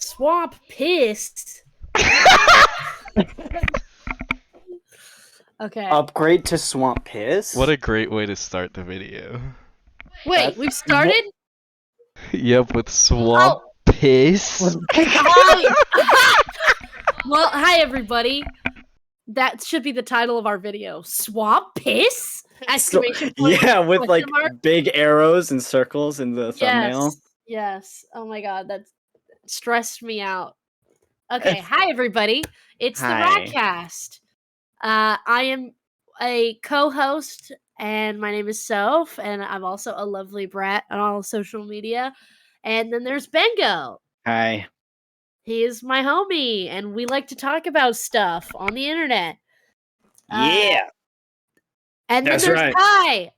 Swamp piss. Okay. Upgrade to swamp piss? What a great way to start the video. Wait, we've started? Yep, with swamp piss. Well, hi everybody. That should be the title of our video. Swamp piss? Exclamation point. Yeah, with like mark. big arrows and circles in the thumbnail. Yes. Oh my god, that stressed me out. Okay, hi everybody. It's the Ratcast. I am a co-host, and my name is Soph, and I'm also a Alovelybrat on all social media. And then there's Bengo. Hi. He is my homie, and we like to talk about stuff on the internet. Yeah. And then there's Kai,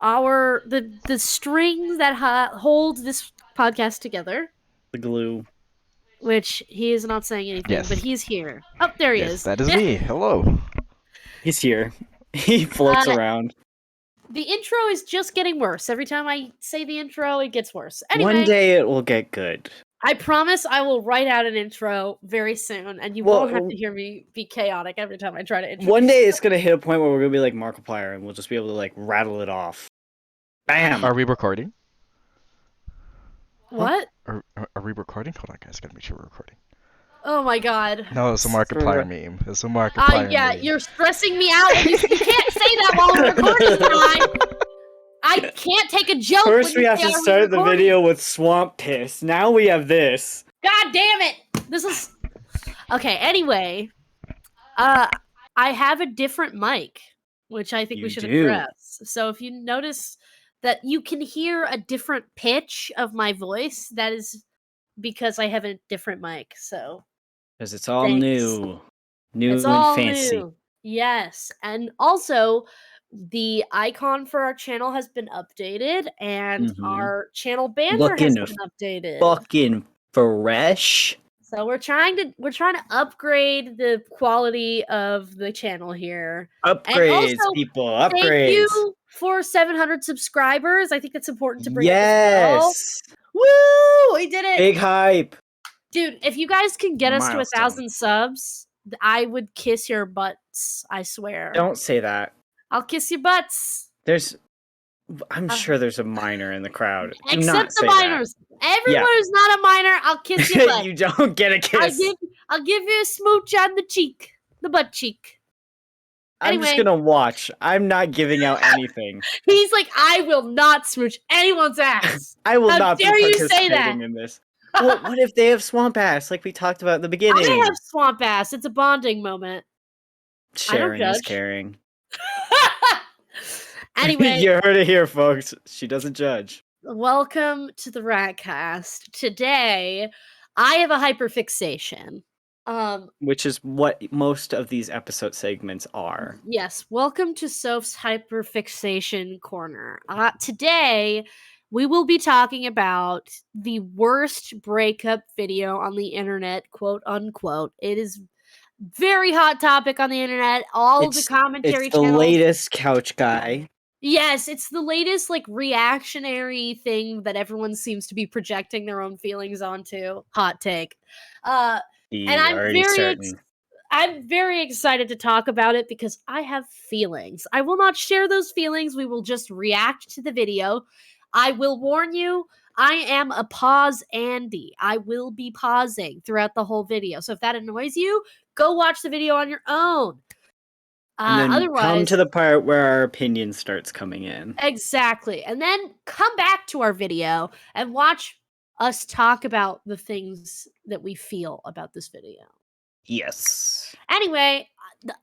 the strings that hold this podcast together. The glue. Which he is not saying anything, but he's here. Oh, there he is. That is me. Hello. He's here. He floats around. The intro is just getting worse. Every time I say the intro, it gets worse. Anyway, one day it will get good. I promise I will write out an intro very soon, and you won't have to hear me be chaotic every time I try to intro. One day it's going to hit a point where we're going to be like Markiplier, and we'll just be able to like rattle it off. Bam! Are we recording? What? Are we recording? Hold on, guys. Gotta make sure we're recording. Oh my god. No, it's a Markiplier meme. It's a Markiplier yeah, meme. You're stressing me out. You can't say that while we're recording, Ryan. I can't take a joke. First, we have to start the video with swamp piss. Now we have this. God damn it! This is okay. Anyway, I have a different mic, which I think we should address. So if you notice that you can hear a different pitch of my voice, that is because I have a different mic. So because it's all new it's and all fancy. New. Yes, and also the icon for our channel has been updated, and our channel banner has been updated. Fucking fresh. So we're trying to upgrade the quality of the channel here. Upgrades, people. Upgrades. Thank you for 700 subscribers. I think it's important to bring up as well. Woo! We did it. Big hype. Dude, if you guys can get us to 1,000 subs, I would kiss your butts. I swear. Don't say that. I'll kiss your butts. I'm sure there's a minor in the crowd. Except the minors. Everyone who's not a minor, I'll kiss your butt. You don't get a kiss. I'll give you a smooch on the cheek. The butt cheek. I'm just gonna watch. I'm not giving out anything. He's like, I will not smooch anyone's ass. I will not be participating you say that? in this. Well, what if they have swamp ass, like we talked about at the beginning? I have swamp ass. It's a bonding moment. Sharing is caring. Anyway, you heard it here, folks. She doesn't judge. Welcome to the Ratcast. Today, I have a hyperfixation. Which is what most of these episode segments are. Yes, welcome to Soph's hyperfixation corner. Today, we will be talking about the worst breakup video on the internet, quote unquote. It is very hot topic on the internet. All the commentary channels. It's the latest couch guy. Yes, it's the latest like reactionary thing that everyone seems to be projecting their own feelings onto. Hot take. And I'm very excited to talk about it because I have feelings. I will not share those feelings. We will just react to the video. I will warn you, I am a pause Andy. I will be pausing throughout the whole video. So if that annoys you, go watch the video on your own. And then otherwise, come to the part where our opinion starts coming in. Exactly. And then come back to our video and watch us talk about the things that we feel about this video. Yes. Anyway,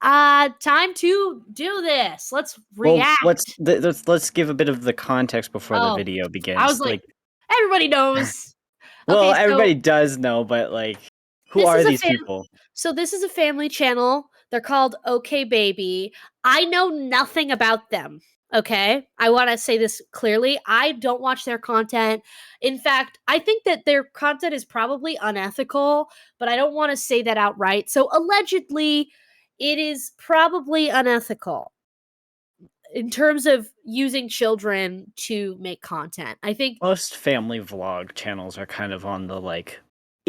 time to do this. Let's react. Well, let's give a bit of the context before the video begins. I was like everybody knows. Well, everybody does know, but like, who are these people? So this is a family channel. They're called OkBaby. I know nothing about them. Okay, I want to say this clearly. I don't watch their content. In fact, I think that their content is probably unethical, but I don't want to say that outright. So allegedly, it is probably unethical in terms of using children to make content. I think most family vlog channels are kind of on the like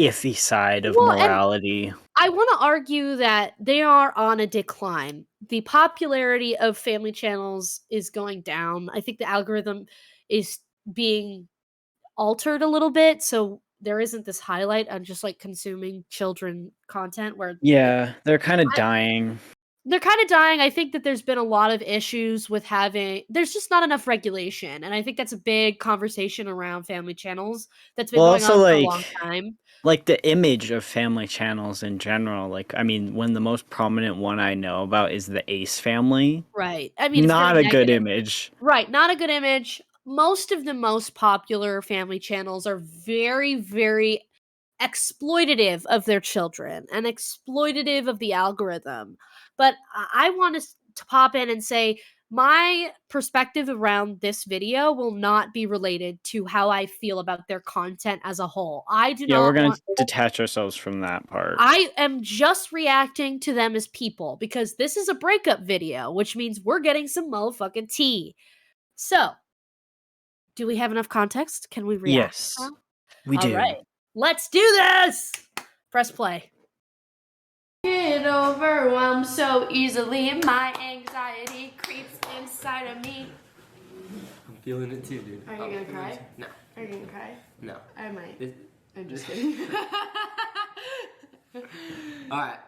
iffy side of morality. I want to argue that they are on a decline. The popularity of family channels is going down. I think the algorithm is being altered a little bit, so there isn't this highlight on just like consuming children content where they're kind of dying. They're kind of dying. I think that there's been a lot of issues with there's just not enough regulation, and I think that's a big conversation around family channels that's been going on for a long time. Like the image of family channels in general, like I mean, when the most prominent one I know about is the Ace family. Right. I mean, it's not a good image. Right, not a good image. Most of the most popular family channels are very, very exploitative of their children and exploitative of the algorithm. But I want to pop in and say my perspective around this video will not be related to how I feel about their content as a whole. I do not we're going to detach ourselves from that part. I am just reacting to them as people because this is a breakup video, which means we're getting some motherfucking tea. So, do we have enough context? Can we react? Yes, we do. All right. Let's do this! Press play. Get overwhelmed so easily, my anxiety creeps inside of me. I'm feeling it too, dude. Are you gonna cry? No. Are you gonna cry? No. I might. I'm just kidding. Alright.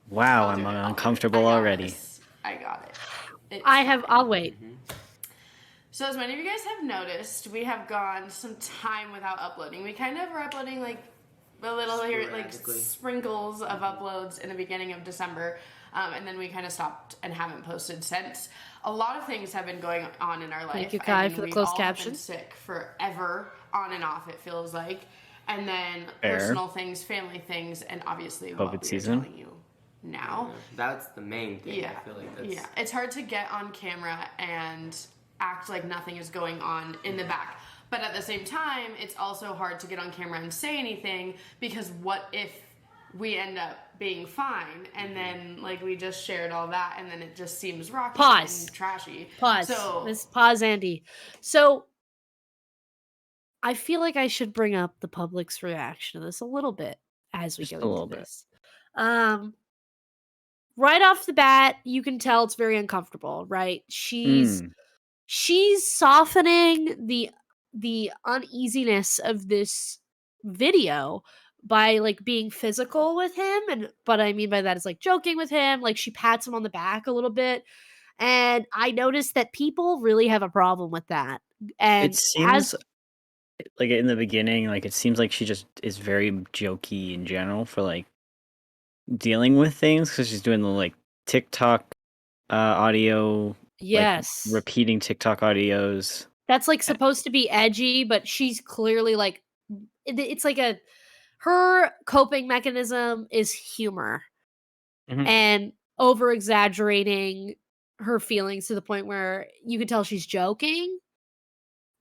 Wow, I'm uncomfortable already. I got it. I'll wait. So as many of you guys have noticed, we have gone some time without uploading. We kind of were uploading like a little here, like sprinkles of uploads in the beginning of December. And then we kind of stopped and haven't posted since. A lot of things have been going on in our life. Thank you, Kai, for the closed caption. We've all been sick forever, on and off, it feels like. And then personal things, family things, and obviously what we're telling you now. That's the main thing. Yeah. I feel like that's... Yeah, it's hard to get on camera and act like nothing is going on in the back. But at the same time, it's also hard to get on camera and say anything because what if we end up being fine and then like we just shared all that and then it just seems rocky and trashy. Pause, Andy. So I feel like I should bring up the public's reaction to this a little bit as we go into this. Right off the bat, you can tell it's very uncomfortable, right? She's softening the uneasiness of this video by like being physical with him, and but I mean by that is like joking with him, like she pats him on the back a little bit, and I noticed that people really have a problem with that. And it seems like in the beginning, like it seems like she just is very jokey in general for like dealing with things because she's doing the like TikTok audio. Yes. Like, repeating TikTok audios. That's like supposed to be edgy, but she's clearly like it's like her coping mechanism is humor and over exaggerating her feelings to the point where you can tell she's joking,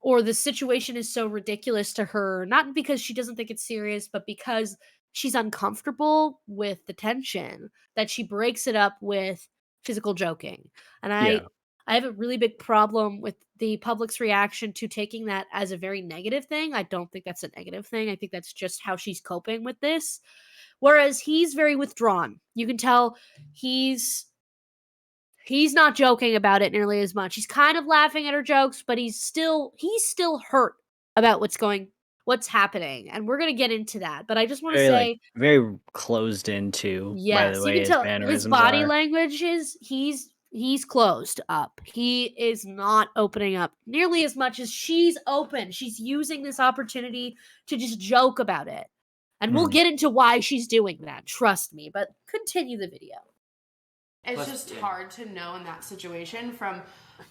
or the situation is so ridiculous to her, not because she doesn't think it's serious, but because she's uncomfortable with the tension that she breaks it up with physical joking. And I have a really big problem with the public's reaction to taking that as a very negative thing. I don't think that's a negative thing. I think that's just how she's coping with this. Whereas he's very withdrawn. You can tell he's not joking about it nearly as much. He's kind of laughing at her jokes, but he's still hurt about what's happening. And we're going to get into that. But I just want to say, like, very closed into, by the way, you can tell his body language is he's closed up. He is not opening up nearly as much as she's open. She's using this opportunity to just joke about it. And we'll get into why she's doing that. Trust me. But continue the video. It's just hard to know in that situation from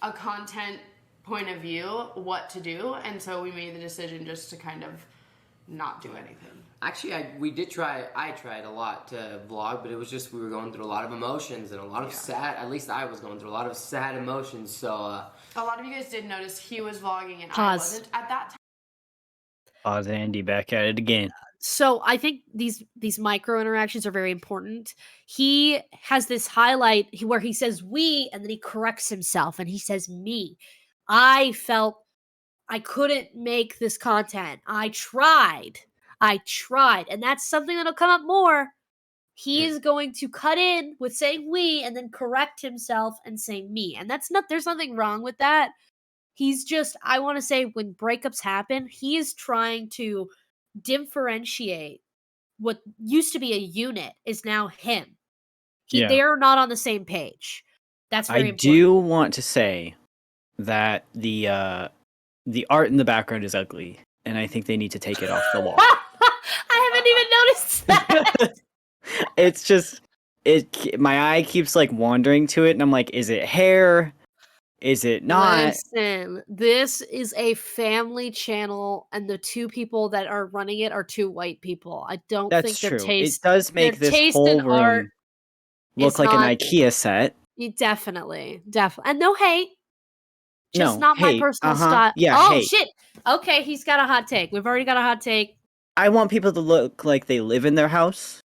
a content point of view what to do. And so we made the decision just to kind of not do anything. Actually, I tried a lot to vlog, but it was just we were going through a lot of emotions and a lot of sad, at least I was going through a lot of sad emotions, so... a lot of you guys did notice he was vlogging and I wasn't at that time. Pause, Andy, back at it again. So I think these micro interactions are very important. He has this highlight where he says we, and then he corrects himself and he says me. I felt I couldn't make this content. I tried. I tried. And that's something that'll come up more. He is going to cut in with saying we and then correct himself and saying me. And there's nothing wrong with that. He's just, I want to say, when breakups happen, he is trying to differentiate what used to be a unit is now him. They are not on the same page. That's very important. I do want to say that the art in the background is ugly, and I think they need to take it off the wall. I haven't even noticed that. It's just my eye keeps like wandering to it, and I'm like, is it hair? Is it not? Listen, this is a family channel, and the two people that are running it are two white people. I don't think their taste. It does make this whole room look like an IKEA set. Definitely, and no hate. Just no, not hate. My personal style. Yeah, oh hate. Shit. Okay, he's got a hot take. We've already got a hot take. I want people to look like they live in their house.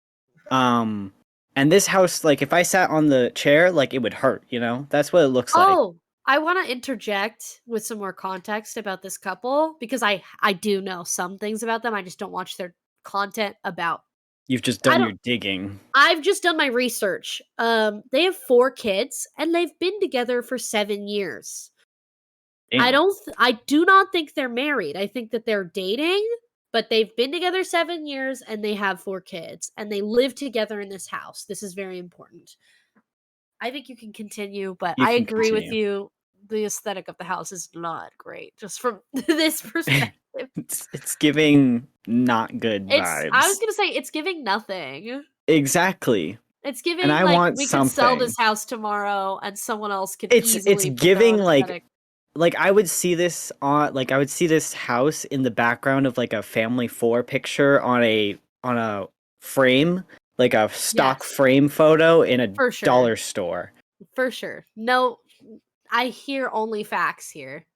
And this house, like, if I sat on the chair, like, it would hurt, you know? That's what it looks like. Oh, I want to interject with some more context about this couple, because I do know some things about them. I just don't watch their content about. You've just done your digging. I've just done my research. They have 4 kids, and they've been together for 7 years. Damn. I do not think they're married. I think that they're dating. But they've been together 7 years, and they have 4 kids, and they live together in this house. This is very important. I think you can continue, but I agree with you. The aesthetic of the house is not great, just from this perspective. It's giving not good vibes. I was gonna say it's giving nothing. Exactly. It's giving and I like want we something. Could sell this house tomorrow, and someone else could. It's giving like I would see this house in the background of like a family 4 picture on a frame, like a stock frame photo in a dollar store. For sure. No, I hear only facts here.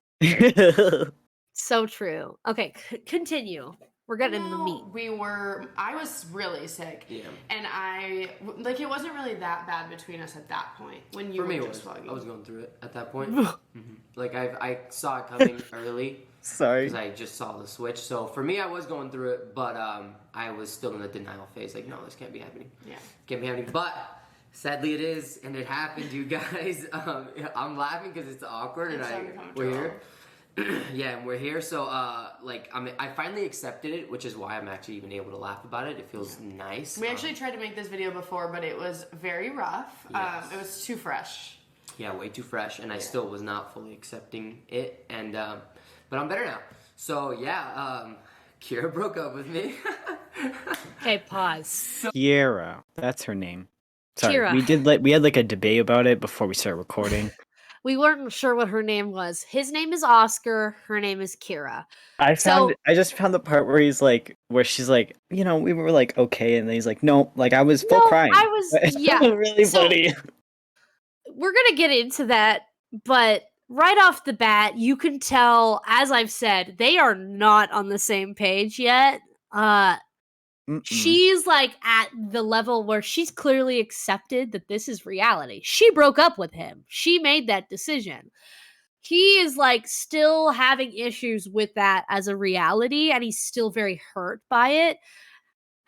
So true. Okay, continue. We're getting into the meat. I was really sick. Yeah. And it wasn't really that bad between us at that point. When you were just vlogging. I was going through it at that point. Like, I saw it coming early. Sorry. Because I just saw the switch. So, for me, I was going through it, but I was still in the denial phase. Like, no, this can't be happening. Yeah. Can't be happening. But, sadly, it is, and it happened, you guys. I'm laughing because it's awkward, and we're here. Yeah, and we're here, so I finally accepted it, which is why I'm actually even able to laugh about it. It feels nice. We actually tried to make this video before, but it was very rough. Yes. It was too fresh. Yeah, way too fresh, and I still was not fully accepting it, and but I'm better now. So yeah, Kyra broke up with me. Okay, pause. Kyra, that's her name. Sorry, Kyra. we had like a debate about it before we started recording. We weren't sure what her name was. His name is Oscar. Her name is Kyra. I just found the part where she's like, you know, we were like okay, and then he's like, no, like I was full crying. I was really funny. We're gonna get into that, but right off the bat, you can tell, as I've said, they are not on the same page yet. She's like at the level where she's clearly accepted that this is reality. She broke up with him. She made that decision. He is like still having issues with that as a reality, and he's still very hurt by it.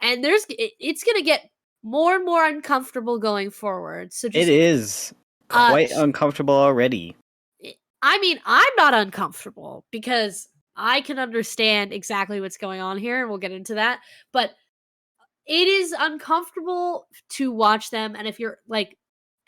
And it's going to get more and more uncomfortable going forward. So it is quite uncomfortable already. I mean, I'm not uncomfortable because I can understand exactly what's going on here, and we'll get into that. But it is uncomfortable to watch them, and if you're like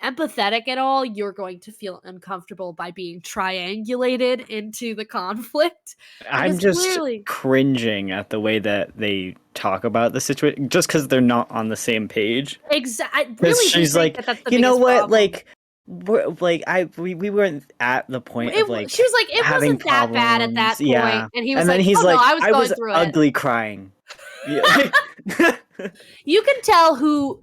empathetic at all, you're going to feel uncomfortable by being triangulated into the conflict. I'm just cringing at the way that they talk about the situation, just because they're not on the same page. Exactly. Really, she's like, you know what, problem. We weren't at the point of like. She was like, it wasn't that bad at that point, and he was like, oh, no, I was going through it. Ugly crying. You can tell who.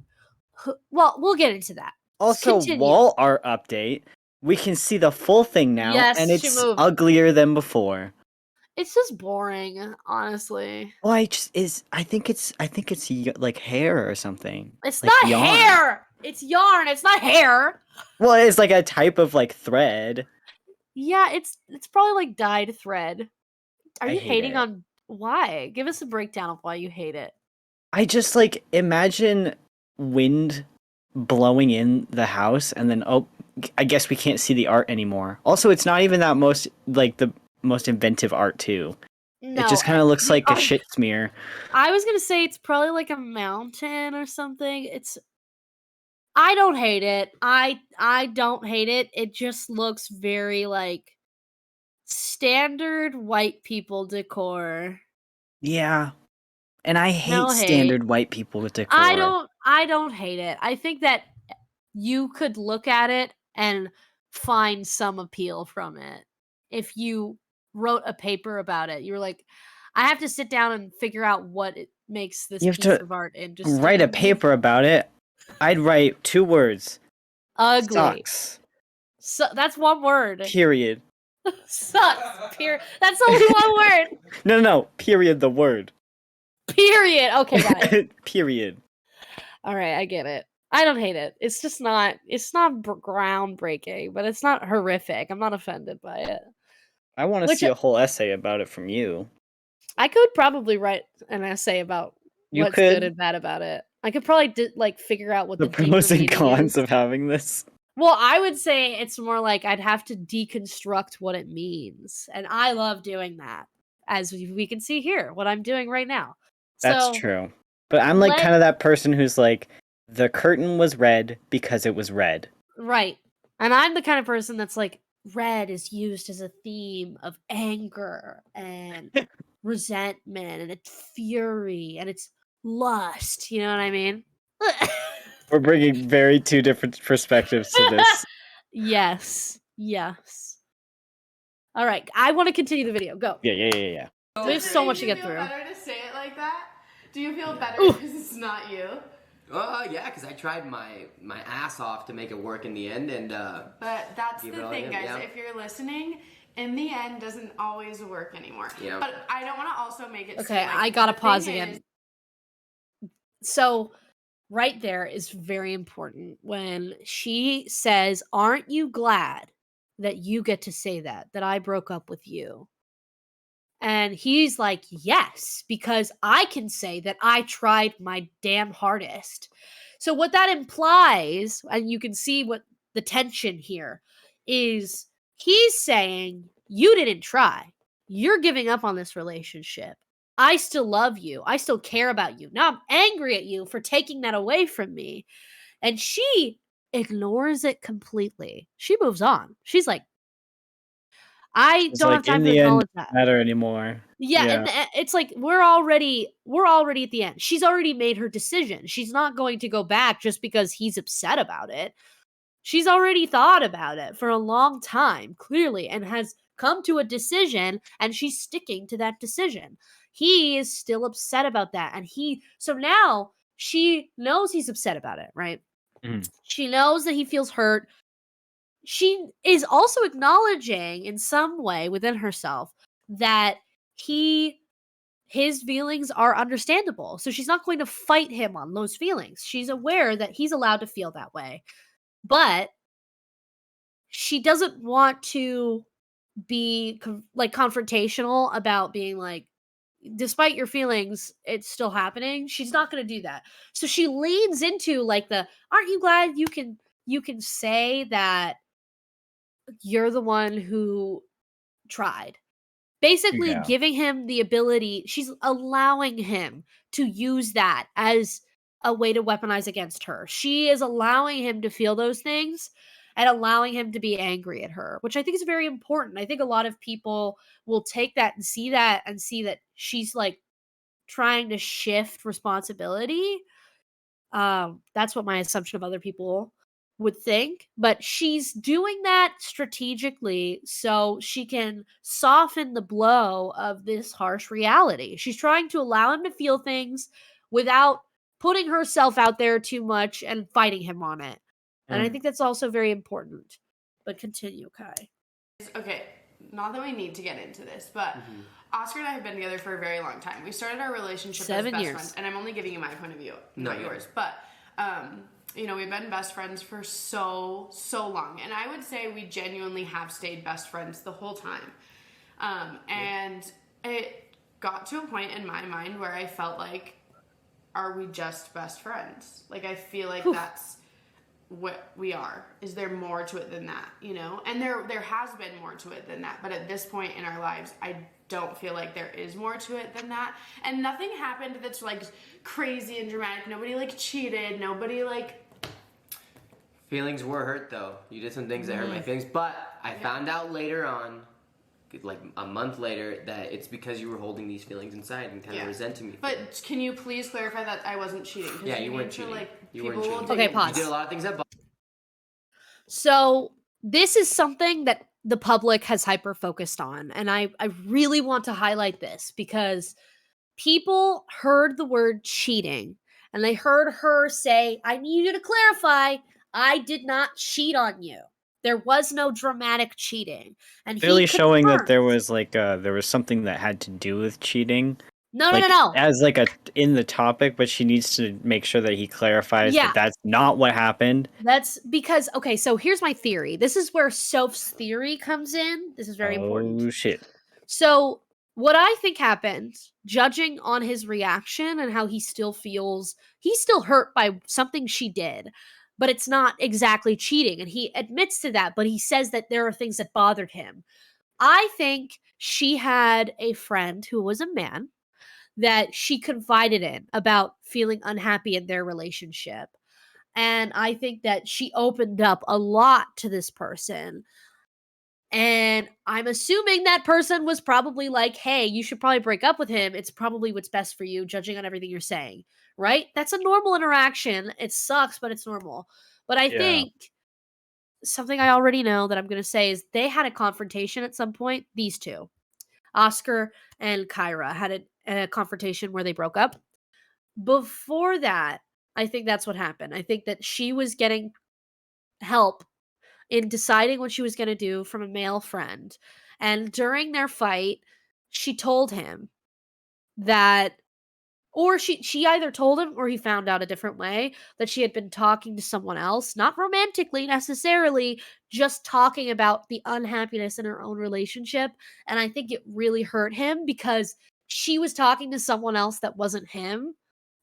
Well, we'll get into that. Also, wall art update. We can see the full thing now, and it's uglier than before. It's just boring, honestly. Well, I think it's like hair or something. It's like not yarn. Hair. It's yarn. It's not hair. Well, it's like a type of like thread. Yeah, it's probably like dyed thread. Are you hating on Why? Give us a breakdown of why you hate it. I just like imagine wind blowing in the house and then I guess we can't see the art anymore. Also, it's not even that the most inventive art too. No, it just kind of looks like a shit smear. I was gonna say it's probably like a mountain or something. I don't hate it. I don't hate it. It just looks very like standard white people decor. Yeah. And I hate No hate. standard white people with decor. I don't hate it. I think that you could look at it and find some appeal from it. If you wrote a paper about it, you're like, I have to sit down and figure out what it makes this piece of art interesting. Write a paper about it. I'd write 2 words. Ugly. Sucks. So that's one word. Period. Sucks. Period. That's only one word. No. Period. The word. Period. Okay, got it. Period. All right, I get it. I don't hate it. It's just not. It's not groundbreaking, but it's not horrific. I'm not offended by it. I want to see a whole essay about it from you. I could probably write an essay about what's good and bad about it. I could probably figure out what the pros and cons of having this. Well, I would say it's more like I'd have to deconstruct what it means, and I love doing that, as we can see here, what I'm doing right now. That's true. But I'm like kind of that person who's like, the curtain was red because it was red. Right. And I'm the kind of person that's like, red is used as a theme of anger and resentment and it's fury and it's lust. You know what I mean? We're bringing very 2 different perspectives to this. Yes. All right. I want to continue the video. Go. Yeah. We have so much to get through. Do you feel better to say it like that? Do you feel better because it's not you? Yeah, because I tried my ass off to make it work in the end, and but that's the thing, guys. Yeah. If you're listening, in the end, doesn't always work anymore. Yeah. But I don't want to also make it. Okay, I gotta pause again. So, right there is very important when she says, "Aren't you glad that you get to say that I broke up with you?" And he's like, yes, because I can say that I tried my damn hardest. So what that implies, and you can see what the tension here is, he's saying, you didn't try. You're giving up on this relationship. I still love you. I still care about you. Now I'm angry at you for taking that away from me. And she ignores it completely. She moves on. She's like, I don't have time to acknowledge that. Matter anymore. Yeah, and it's like we're already at the end. She's already made her decision. She's not going to go back just because he's upset about it. She's already thought about it for a long time, clearly, and has come to a decision, and she's sticking to that decision. He is still upset about that, and so now she knows he's upset about it, right? Mm. She knows that he feels hurt. She is also acknowledging in some way within herself that his feelings are understandable. So she's not going to fight him on those feelings. She's aware that he's allowed to feel that way. But she doesn't want to be confrontational about being like, despite your feelings, it's still happening. She's not going to do that. So she leans into like aren't you glad you can say that you're the one who tried? Basically giving him the ability, she's allowing him to use that as a way to weaponize against her. She is allowing him to feel those things and allowing him to be angry at her, which I think is very important. I think a lot of people will take that and see that she's like trying to shift responsibility. That's what my assumption of other people would think, but she's doing that strategically so she can soften the blow of this harsh reality. She's trying to allow him to feel things without putting herself out there too much and fighting him on it. And I think that's also very important. But continue, Kai. Okay, not that we need to get into this, but Oscar and I have been together for a very long time. We started our relationship 7 as best years. friends, and I'm only giving you my point of view, not yours. But we've been best friends for so long, and I would say we genuinely have stayed best friends the whole time. And got to a point in my mind where I felt like, are we just best friends? Like, I feel like that's what we are. Is there more to it than that, you know? And there has been more to it than that, but at this point in our lives, I don't feel like there is more to it than that. And nothing happened that's like crazy and dramatic. Nobody like cheated. Nobody like... Feelings were hurt though. You did some things that hurt my feelings, but I found out later on, like a month later, that it's because you were holding these feelings inside and kind of resenting me. But can you please clarify that I wasn't cheating? Yeah, you weren't cheating. You weren't cheating. Okay, pause. You did a lot of things that... So this is something that the public has hyper-focused on, and I really want to highlight this because people heard the word cheating, and they heard her say, I need you to clarify, I did not cheat on you. There was no dramatic cheating. And Clearly showing that there was like there was something that had to do with cheating. No. As like in the topic, but she needs to make sure that he clarifies that that's not what happened. That's because, okay, so here's my theory. This is where Soph's theory comes in. This is very important. Oh, shit. So what I think happened, judging on his reaction and how he still feels, he's still hurt by something she did, but it's not exactly cheating. And he admits to that, but he says that there are things that bothered him. I think she had a friend who was a man that she confided in about feeling unhappy in their relationship. And I think that she opened up a lot to this person. And I'm assuming that person was probably like, hey, you should probably break up with him. It's probably what's best for you, judging on everything you're saying. Right? That's a normal interaction. It sucks, but it's normal. But I think something I already know that I'm going to say is they had a confrontation at some point. These two, Oscar and Kyra, had a confrontation where they broke up. Before that, I think that's what happened. I think that she was getting help in deciding what she was going to do from a male friend. And during their fight, she told him that, or she either told him or he found out a different way, that she had been talking to someone else, not romantically necessarily, just talking about the unhappiness in her own relationship. And I think it really hurt him because she was talking to someone else that wasn't him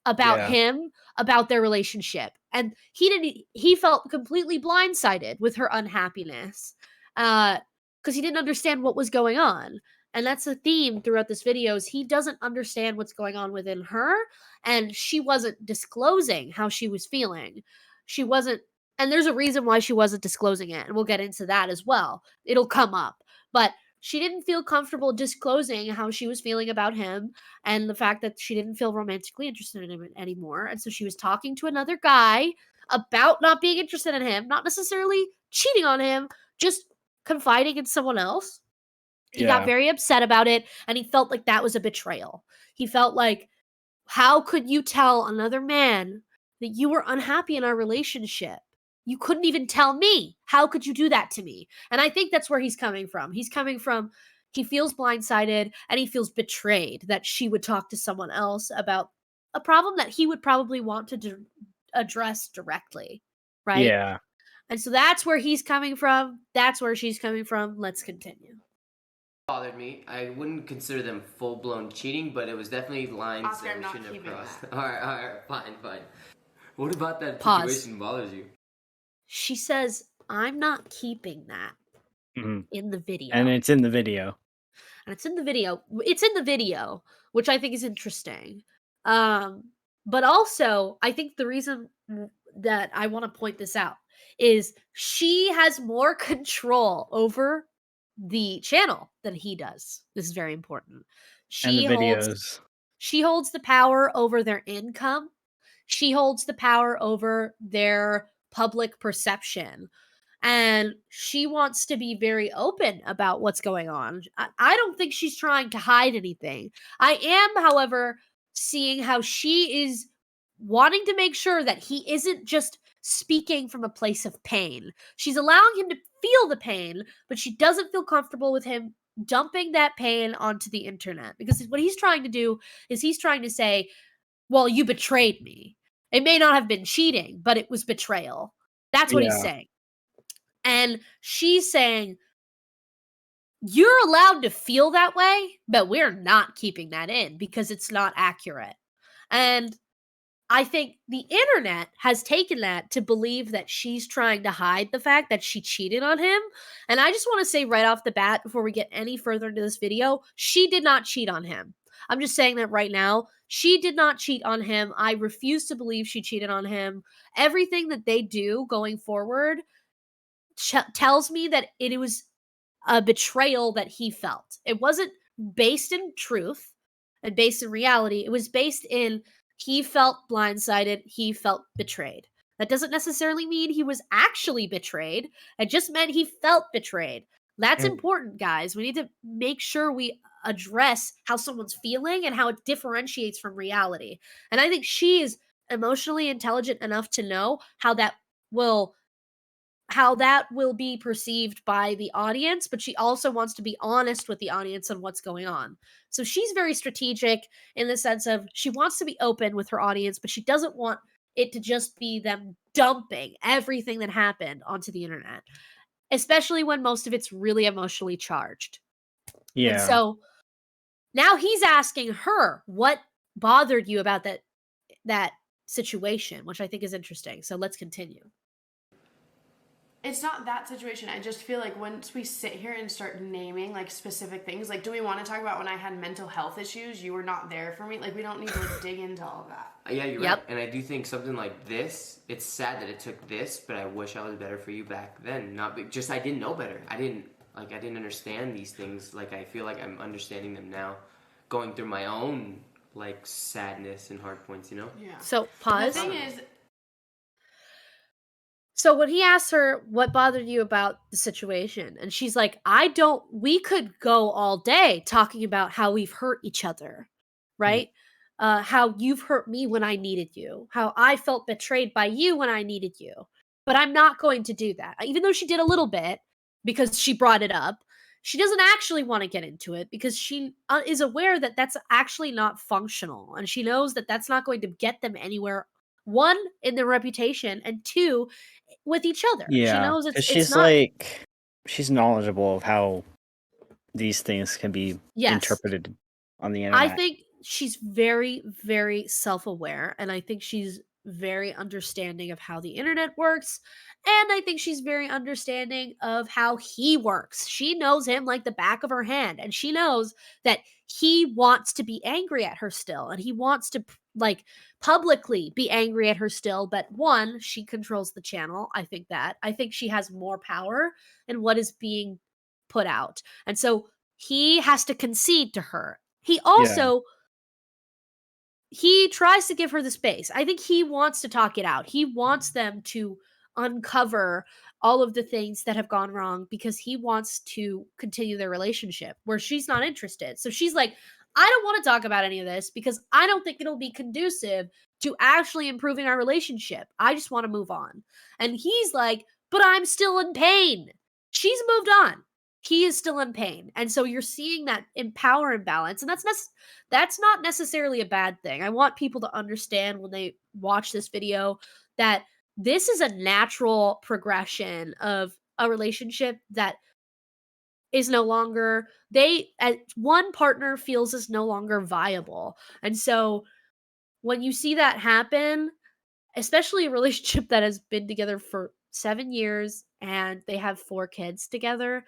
about their relationship. And he felt completely blindsided with her unhappiness because he didn't understand what was going on. And that's a theme throughout this video is he doesn't understand what's going on within her, and she wasn't disclosing how she was feeling. She wasn't, and there's a reason why she wasn't disclosing it, and we'll get into that as well. It'll come up. But she didn't feel comfortable disclosing how she was feeling about him and the fact that she didn't feel romantically interested in him anymore. And so she was talking to another guy about not being interested in him, not necessarily cheating on him, just confiding in someone else. He got very upset about it, and he felt like that was a betrayal. He felt like, how could you tell another man that you were unhappy in our relationship? You couldn't even tell me. How could you do that to me? And I think that's where he's coming from. He's coming from, he feels blindsided, and he feels betrayed that she would talk to someone else about a problem that he would probably want to address directly, right? Yeah. And so that's where he's coming from. That's where she's coming from. Let's continue. Bothered me. I wouldn't consider them full-blown cheating, but it was definitely lines Oscar, that I'm we not shouldn't have keeping crossed. that. All right, fine. What about that Pause. situation bothers you? She says, I'm not keeping that Mhm. in the video. And it's in the video. It's in the video, which I think is interesting. But also, I think the reason that I want to point this out is she has more control over the channel than he does. This is very important. And the videos. She holds the power over their income. She holds the power over their public perception. And she wants to be very open about what's going on. I don't think she's trying to hide anything. I am, however, seeing how she is wanting to make sure that he isn't just speaking from a place of pain. She's allowing him to feel the pain, but she doesn't feel comfortable with him dumping that pain onto the internet. Because what he's trying to do is he's trying to say, well, you betrayed me. It may not have been cheating, but it was betrayal. That's what he's saying. And she's saying, you're allowed to feel that way, but we're not keeping that in because it's not accurate. And I think the internet has taken that to believe that she's trying to hide the fact that she cheated on him. And I just want to say right off the bat, before we get any further into this video, she did not cheat on him. I'm just saying that right now. She did not cheat on him. I refuse to believe she cheated on him. Everything that they do going forward tells me that it was a betrayal that he felt. It wasn't based in truth and based in reality. It was based in he felt blindsided, he felt betrayed. That doesn't necessarily mean he was actually betrayed. It just meant he felt betrayed. That's important, guys. We need to make sure we address how someone's feeling and how it differentiates from reality. And I think she is emotionally intelligent enough to know how that will be perceived by the audience, but she also wants to be honest with the audience on what's going on. So she's very strategic in the sense of she wants to be open with her audience, but she doesn't want it to just be them dumping everything that happened onto the internet, especially when most of it's really emotionally charged. Yeah. And so now he's asking her, what bothered you about that situation, which I think is interesting. So let's continue. It's not that situation. I just feel like once we sit here and start naming like specific things, like do we want to talk about when I had mental health issues? You were not there for me. Like we don't need to like, dig into all of that. Yeah, you're right. And I do think something like this, it's sad that it took this, but I wish I was better for you back then. Just I didn't know better. I didn't understand these things. Like I feel like I'm understanding them now, going through my own like sadness and hard points, you know? Yeah. So pause. The thing is, so when he asked her what bothered you about the situation, and she's like, we could go all day talking about how we've hurt each other, right? How you've hurt me when I needed you, how I felt betrayed by you when I needed you. But I'm not going to do that. Even though she did a little bit because she brought it up, she doesn't actually want to get into it because she is aware that that's actually not functional. And she knows that that's not going to get them anywhere. One, in their reputation, and two, with each other. Yeah, she knows she's not like she's knowledgeable of how these things can be interpreted on the internet. I think she's very, very self-aware, and I think she's very understanding of how the internet works, and I think she's very understanding of how he works. She knows him like the back of her hand, and she knows that he wants to be angry at her still, and he wants to like publicly be angry at her still, but one, she controls the channel. I think she has more power in what is being put out. And so he has to concede to her. He also he tries to give her the space. I think he wants to talk it out. He wants them to uncover all of the things that have gone wrong because he wants to continue their relationship where she's not interested. So she's like, I don't want to talk about any of this because I don't think it'll be conducive to actually improving our relationship. I just want to move on. And he's like, but I'm still in pain. She's moved on. He is still in pain. And so you're seeing that power imbalance. And that's not necessarily a bad thing. I want people to understand when they watch this video that this is a natural progression of a relationship that is no longer, one partner feels is no longer viable. And so when you see that happen, especially a relationship that has been together for 7 years and they have 4 kids together,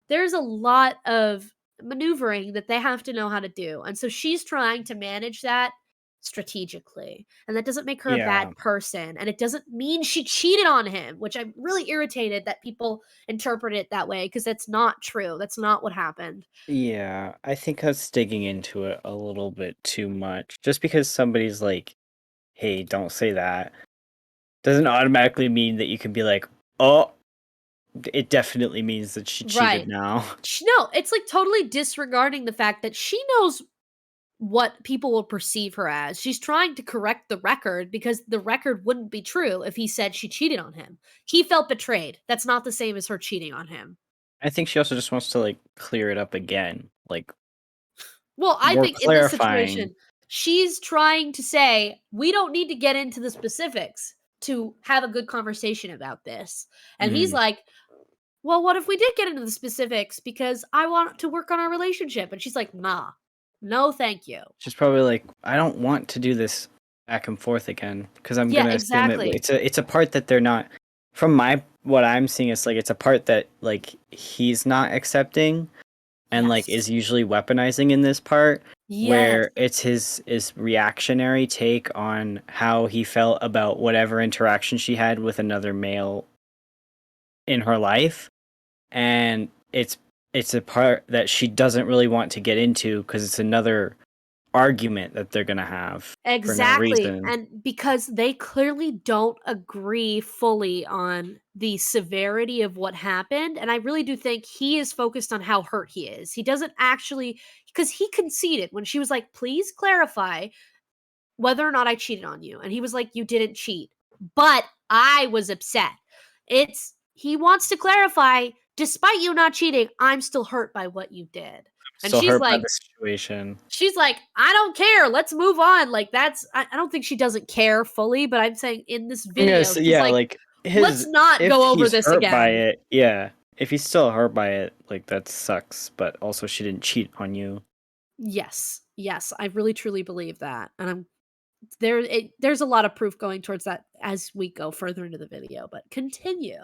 there's a lot of maneuvering that they have to know how to do. And so she's trying to manage that strategically. And that doesn't make her a bad person. And it doesn't mean she cheated on him, which I'm really irritated that people interpret it that way because that's not true. That's not what happened. Yeah, I think that's digging into it a little bit too much. Just because somebody's like, hey, don't say that, doesn't automatically mean that you can be like, oh, it definitely means that she cheated now. No, it's like totally disregarding the fact that she knows what people will perceive her as. She's trying to correct the record because the record wouldn't be true if he said she cheated on him. He felt betrayed. That's not the same as her cheating on him. I think she also just wants to like clear it up again. Like, well, I think in this situation, she's trying to say, we don't need to get into the specifics to have a good conversation about this. And he's like, well, what if we did get into the specifics because I want to work on our relationship? And she's like, nah, no, thank you. She's probably like, I don't want to do this back and forth again because I'm Yeah, gonna assume exactly. it's a part that they're not. From what I'm seeing, it's like it's a part that like he's not accepting, and like is usually weaponizing in this part. Where it's his reactionary take on how he felt about whatever interaction she had with another male in her life, and it's a part that she doesn't really want to get into because it's another argument that they're gonna have Exactly. for no reason. And because they clearly don't agree fully on the severity of what happened, and I really do think he is focused on how hurt he is. He doesn't actually, because he conceded when she was like, please clarify whether or not I cheated on you. And he was like, you didn't cheat, but I was upset. He wants to clarify, despite you not cheating, I'm still hurt by what you did. And Still she's hurt like, by the situation. she's like, I don't care. Let's move on. Like I don't think she doesn't care fully, but I'm saying in this video, Yes, she's yeah, like let's not go over this hurt again. by it, yeah. If he's still hurt by it, like that sucks. But also, she didn't cheat on you. Yes, I really truly believe that, and there's a lot of proof going towards that as we go further into the video. But continue,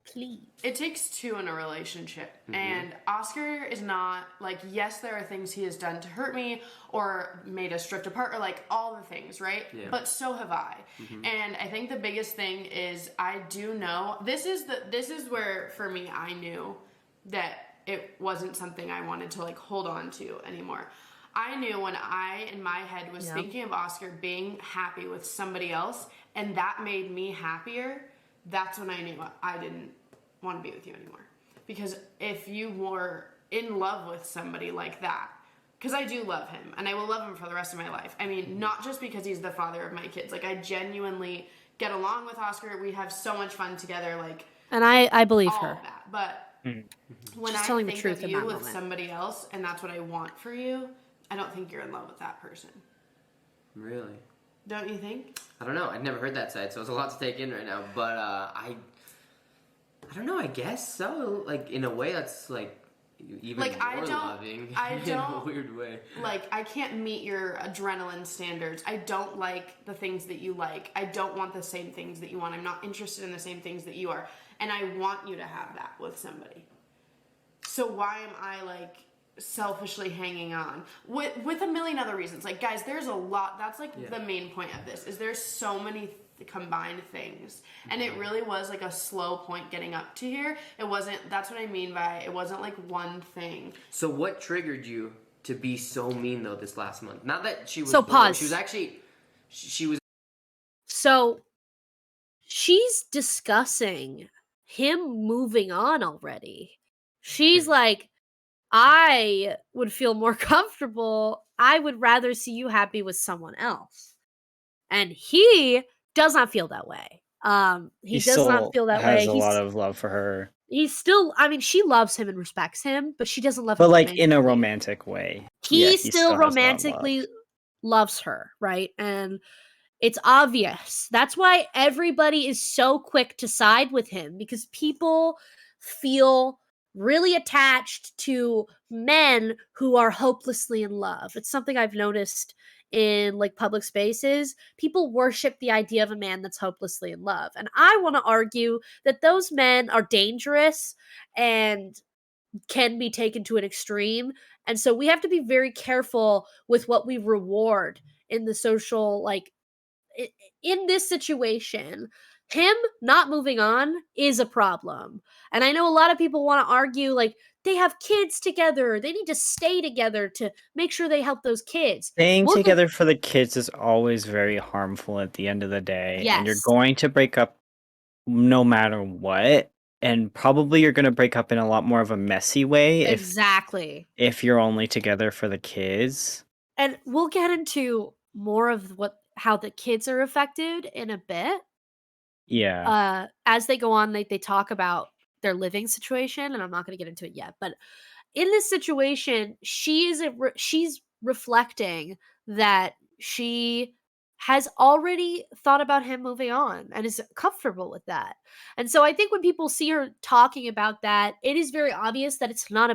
please. It takes two in a relationship, and Oscar is not like, yes, there are things he has done to hurt me or made us drift apart or like all the things, right? Yeah. But so have I. And I think the biggest thing is I do know this is where for me I knew that it wasn't something I wanted to like hold on to anymore. I knew when I, in my head, was thinking of Oscar being happy with somebody else, and that made me happier. That's when I knew I didn't want to be with you anymore. Because if you were in love with somebody like that, because I do love him, and I will love him for the rest of my life. I mean, not just because he's the father of my kids. Like, I genuinely get along with Oscar. We have so much fun together. Like, and I believe all her. Of that. But when She's I telling the think truth of in you that with moment. somebody else, and that's what I want for you, I don't think you're in love with that person. Really? Don't you think? I don't know. I'd never heard that side, so it's a lot to take in right now. But I don't know. I guess so. Like in a way, that's like even like, more loving. I in don't. a weird way. Like, I can't meet your adrenaline standards. I don't like the things that you like. I don't want the same things that you want. I'm not interested in the same things that you are, and I want you to have that with somebody. So why am I like selfishly hanging on with a million other reasons? Like, guys, there's a lot. That's like the main point of this is there's so many combined things, and it really was like a slow point getting up to here. It wasn't, that's what I mean by it wasn't like one thing. So what triggered you to be so mean though this last month? Not that she was so pause. She was actually she was so she's discussing him moving on already. She's like, I would feel more comfortable. I would rather see you happy with someone else. And he does not feel that way. He does not feel that way. He has a lot of love for her. He's still, I mean, she loves him and respects him, but she doesn't love him. But like in a romantic way. He still romantically loves her, right? And it's obvious. That's why everybody is so quick to side with him, because people feel really attached to men who are hopelessly in love. It's something I've noticed in like public spaces. People worship the idea of a man that's hopelessly in love. And I want to argue that those men are dangerous and can be taken to an extreme. And so we have to be very careful with what we reward in the social, like, in this situation. Him not moving on is a problem. And I know a lot of people want to argue like they have kids together, they need to stay together to make sure they help those kids. Staying together for the kids is always very harmful at the end of the day. Yes. And you're going to break up no matter what. And probably you're going to break up in a lot more of a messy way. Exactly. If you're only together for the kids. And we'll get into more of how the kids are affected in a bit. Yeah. As they go on, they talk about their living situation, and I'm not going to get into it yet. But in this situation, she's reflecting that she has already thought about him moving on and is comfortable with that. And so I think when people see her talking about that, it is very obvious that it's not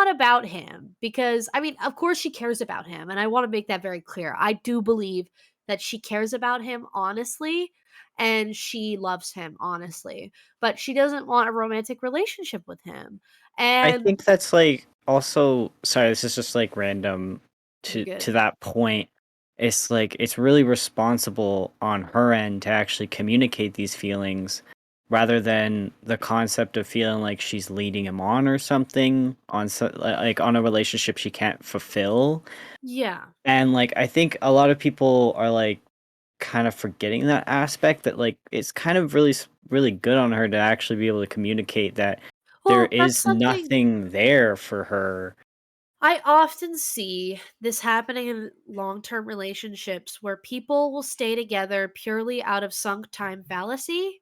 about him, because I mean, of course she cares about him, and I want to make that very clear. I do believe that she cares about him honestly, and she loves him honestly, but she doesn't want a romantic relationship with him. I And think that's like also, sorry, this is just like random you're to good. that point. It's like it's really responsible on her end to actually communicate these feelings rather than the concept of feeling like she's leading him on or something on like on a relationship she can't fulfill. Yeah. And like I think a lot of people are like kind of forgetting that aspect, that like it's kind of really good on her to actually be able to communicate that there Well, that's is something nothing there for her. I often see this happening in long-term relationships where people will stay together purely out of sunk time fallacy,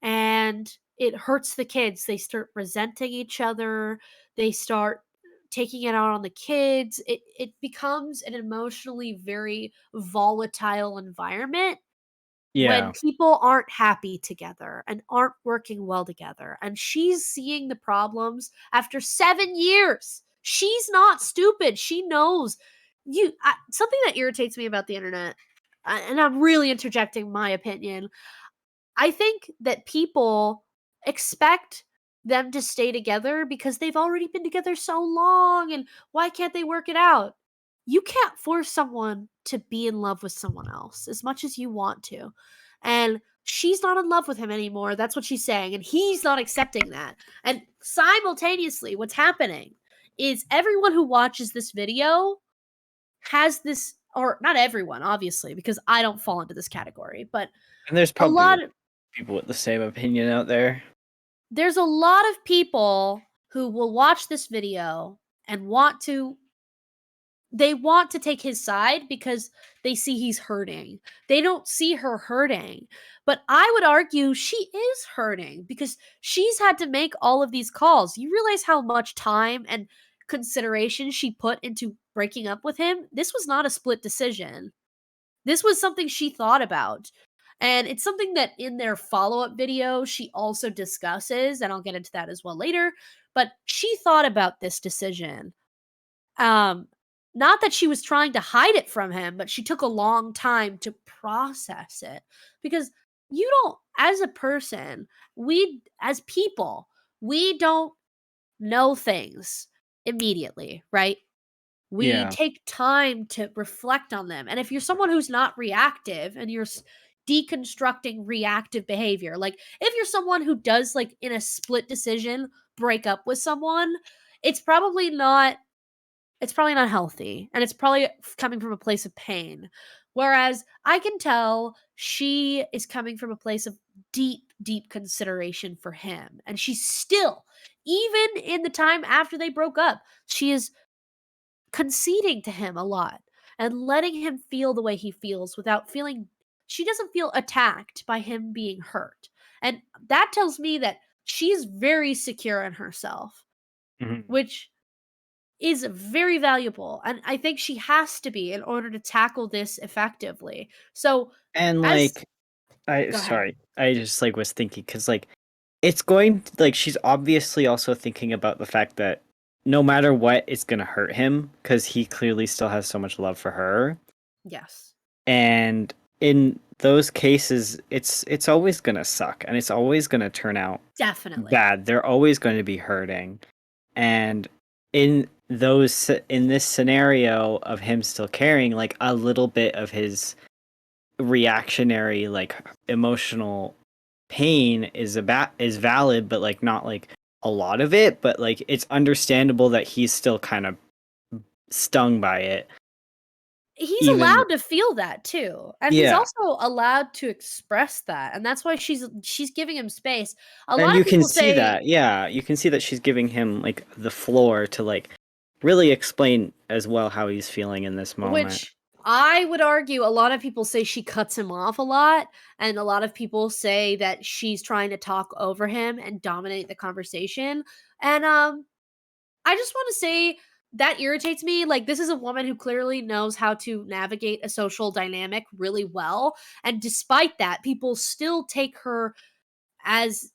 and it hurts the kids. They start resenting each other. They start taking it out on the kids. It becomes an emotionally very volatile environment when Yeah. people aren't happy together and aren't working well together. And she's seeing the problems after 7 years. She's not stupid. She knows. Something that irritates me about the internet, and I'm really interjecting my opinion. I think that people expect them to stay together because they've already been together so long, and why can't they work it out? You can't force someone to be in love with someone else as much as you want to. And she's not in love with him anymore. That's what she's saying. And he's not accepting that. And simultaneously, what's happening is everyone who watches this video has this, or not everyone, obviously, because I don't fall into this category, but And there's a probably lot of people with the same opinion out there. there's a lot of people who will watch this video and want to take his side because they see he's hurting. They don't see her hurting. But I would argue she is hurting because she's had to make all of these calls. You realize how much time and consideration she put into breaking up with him? This was not a split decision. This was something she thought about. And it's something that in their follow-up video she also discusses, and I'll get into that as well later, but she thought about this decision. Um Not that she was trying to hide it from him, but she took a long time to process it, because you don't, as a person, we as people, we don't know things immediately, right? We Yeah. take time to reflect on them. And if you're someone who's not reactive and you're deconstructing reactive behavior, like if you're someone who does, like in a split decision, break up with someone, it's probably not healthy, and it's probably coming from a place of pain. Whereas I can tell she is coming from a place of deep consideration for him. And she's still, even in the time after they broke up, she is conceding to him a lot and letting him feel the way he feels without feeling, she doesn't feel attacked by him being hurt. And that tells me that she's very secure in herself, Mhm. which is very valuable. And I think she has to be in order to tackle this effectively. So, And as like go ahead. I just like was thinking, cuz like it's going to, like she's obviously also thinking about the fact that no matter what, it's going to hurt him cuz he clearly still has so much love for her. Yes. And in those cases, it's always going to suck, and it's always going to turn out Definitely. bad. They're always going to be hurting. And in this scenario of him still caring, like a little bit of his reactionary, like emotional pain is valid, but like not like a lot of it, but like it's understandable that he's still kind of stung by it. He's Even allowed to feel that too. And he's yeah. also allowed to express that. And that's why she's giving him space. A And lot of you can people see say, that. Yeah, you can see that she's giving him like the floor to like really explain as well how he's feeling in this moment. which I would argue, a lot of people say she cuts him off a lot, and a lot of people say that she's trying to talk over him and dominate the conversation. And I just want to say, that irritates me. Like, this is a woman who clearly knows how to navigate a social dynamic really well, and despite that, people still take her as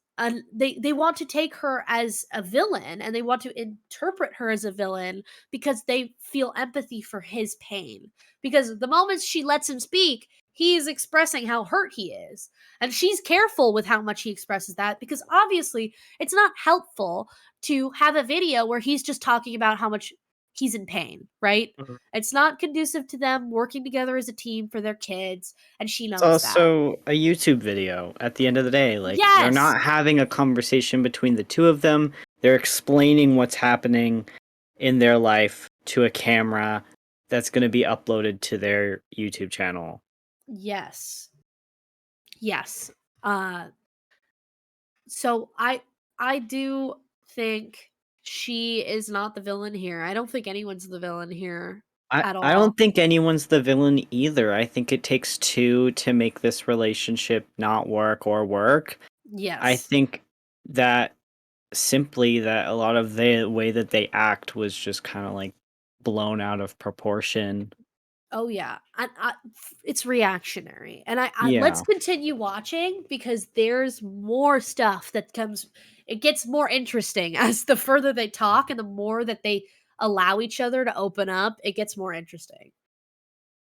they want to take her as a villain, and they want to interpret her as a villain because they feel empathy for his pain. Because the moment she lets him speak, he is expressing how hurt he is. And she's careful with how much he expresses that, because obviously it's not helpful to have a video where he's just talking about how much he's in pain, right? Mhm. It's not conducive to them working together as a team for their kids, and she knows It's that. also a YouTube video at the end of the day. Like, they're Yes! not having a conversation between the two of them. They're explaining what's happening in their life to a camera that's going to be uploaded to their YouTube channel. Yes. Yes. So I do think she is not the villain here. I don't think anyone's the villain here at I all. don't think anyone's the villain either. I think it takes two to make this relationship not work or work. Yes. I think that simply that a lot of the way that they act was just kind of like blown out of proportion. Oh yeah, it's reactionary, and Yeah. let's continue watching, because there's more stuff that comes. It gets more interesting as the further they talk, and the more that they allow each other to open up. It gets more interesting.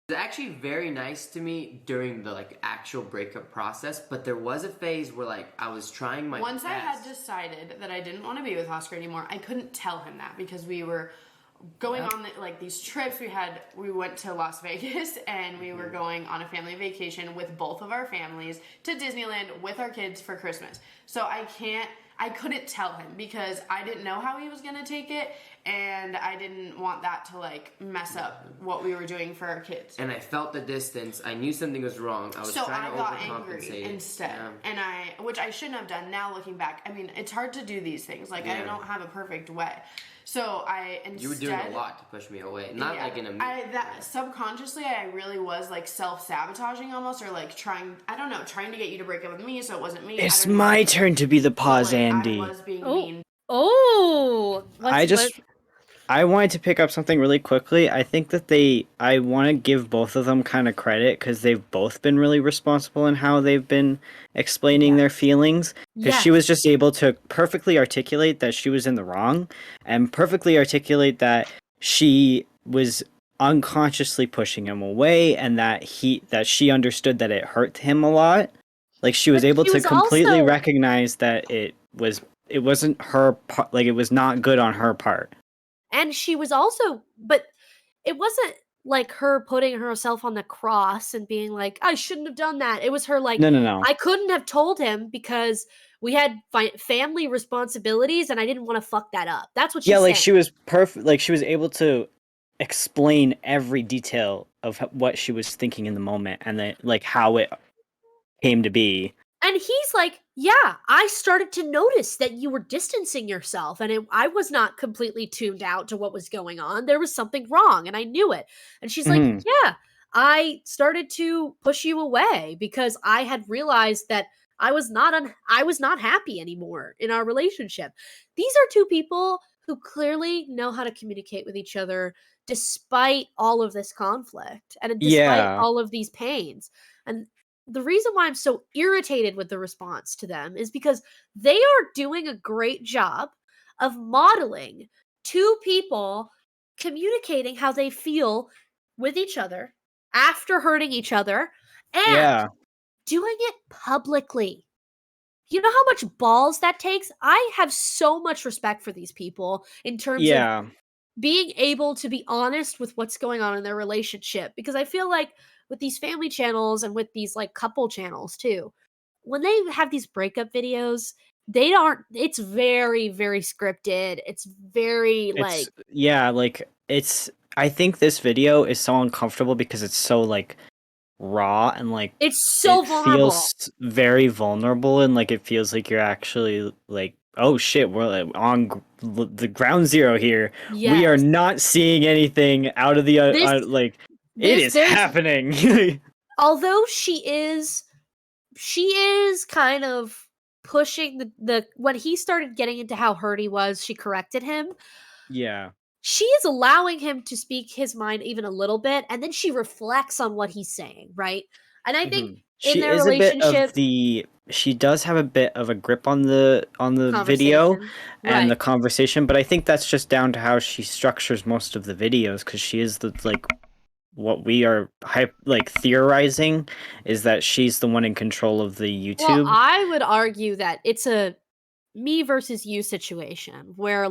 It was actually very nice to me during the like actual breakup process, but there was a phase where like I was trying my Once best. I had decided that I didn't want to be with Oscar anymore, I couldn't tell him that, because we were going on like these trips. We went to Las Vegas, and we were going on a family vacation with both of our families to Disneyland with our kids for Christmas. So I couldn't tell him, because I didn't know how he was going to take it, and I didn't want that to like mess up what we were doing for our kids. And I felt the distance. I knew something was wrong. I was trying to got overcompensate angry instead, and which I shouldn't have done. Now looking back, I mean, it's hard to do these things. Like, I don't have a perfect way. So I instead... You were doing a lot to push me away. Not like in a... subconsciously, I really was like self-sabotaging almost, or like trying to get you to break up with me, so it wasn't me. It's my turn to be the pause, like, Andy. I was being mean. I wanted to pick up something really quickly. I think that I want to give both of them kind of credit, because they've both been really responsible in how they've been explaining their feelings. Because she was just able to perfectly articulate that she was in the wrong, and perfectly articulate that she was unconsciously pushing him away, and that she understood that it hurt him a lot. Like, she was able to completely recognize that it wasn't her part, like, it was not good on her part. And she was also, but it wasn't like her putting herself on the cross and being like, I shouldn't have done that. It was her like, No. I couldn't have told him because we had family responsibilities and I didn't want to fuck that up. That's what she said. Yeah, like, she was perfect. Like, she was able to explain every detail of what she was thinking in the moment, and then like how it came to be. And he's like, yeah, I started to notice that you were distancing yourself, and I was not completely tuned out to what was going on. There was something wrong, and I knew it. And she's like, yeah, I started to push you away because I had realized that I was not happy anymore in our relationship. These are two people who clearly know how to communicate with each other despite all of this conflict and despite all of these pains. And the reason why I'm so irritated with the response to them is because they are doing a great job of modeling two people communicating how they feel with each other after hurting each other, and doing it publicly. You know how much balls that takes? I have so much respect for these people in terms of being able to be honest with what's going on in their relationship, because I feel like with these family channels and with these like couple channels too, when they have these breakup videos, it's very, very scripted. It's very I think this video is so uncomfortable because it's so like raw, and like it's so vulnerable. Feels very vulnerable, and like it feels like you're actually like, oh shit, we're like on the ground zero here. We are not seeing anything out of the it is happening. Although she is kind of pushing the when he started getting into how hurt he was, she corrected him. Yeah. she is allowing him to speak his mind even a little bit, and then she reflects on what he's saying, right? And I think in their relationship, she does have a bit of a grip on the video and the conversation, but I think that's just down to how she structures most of the videos, because she is the what we are theorizing is that she's the one in control of the YouTube. Well, I would argue that it's a me versus you situation where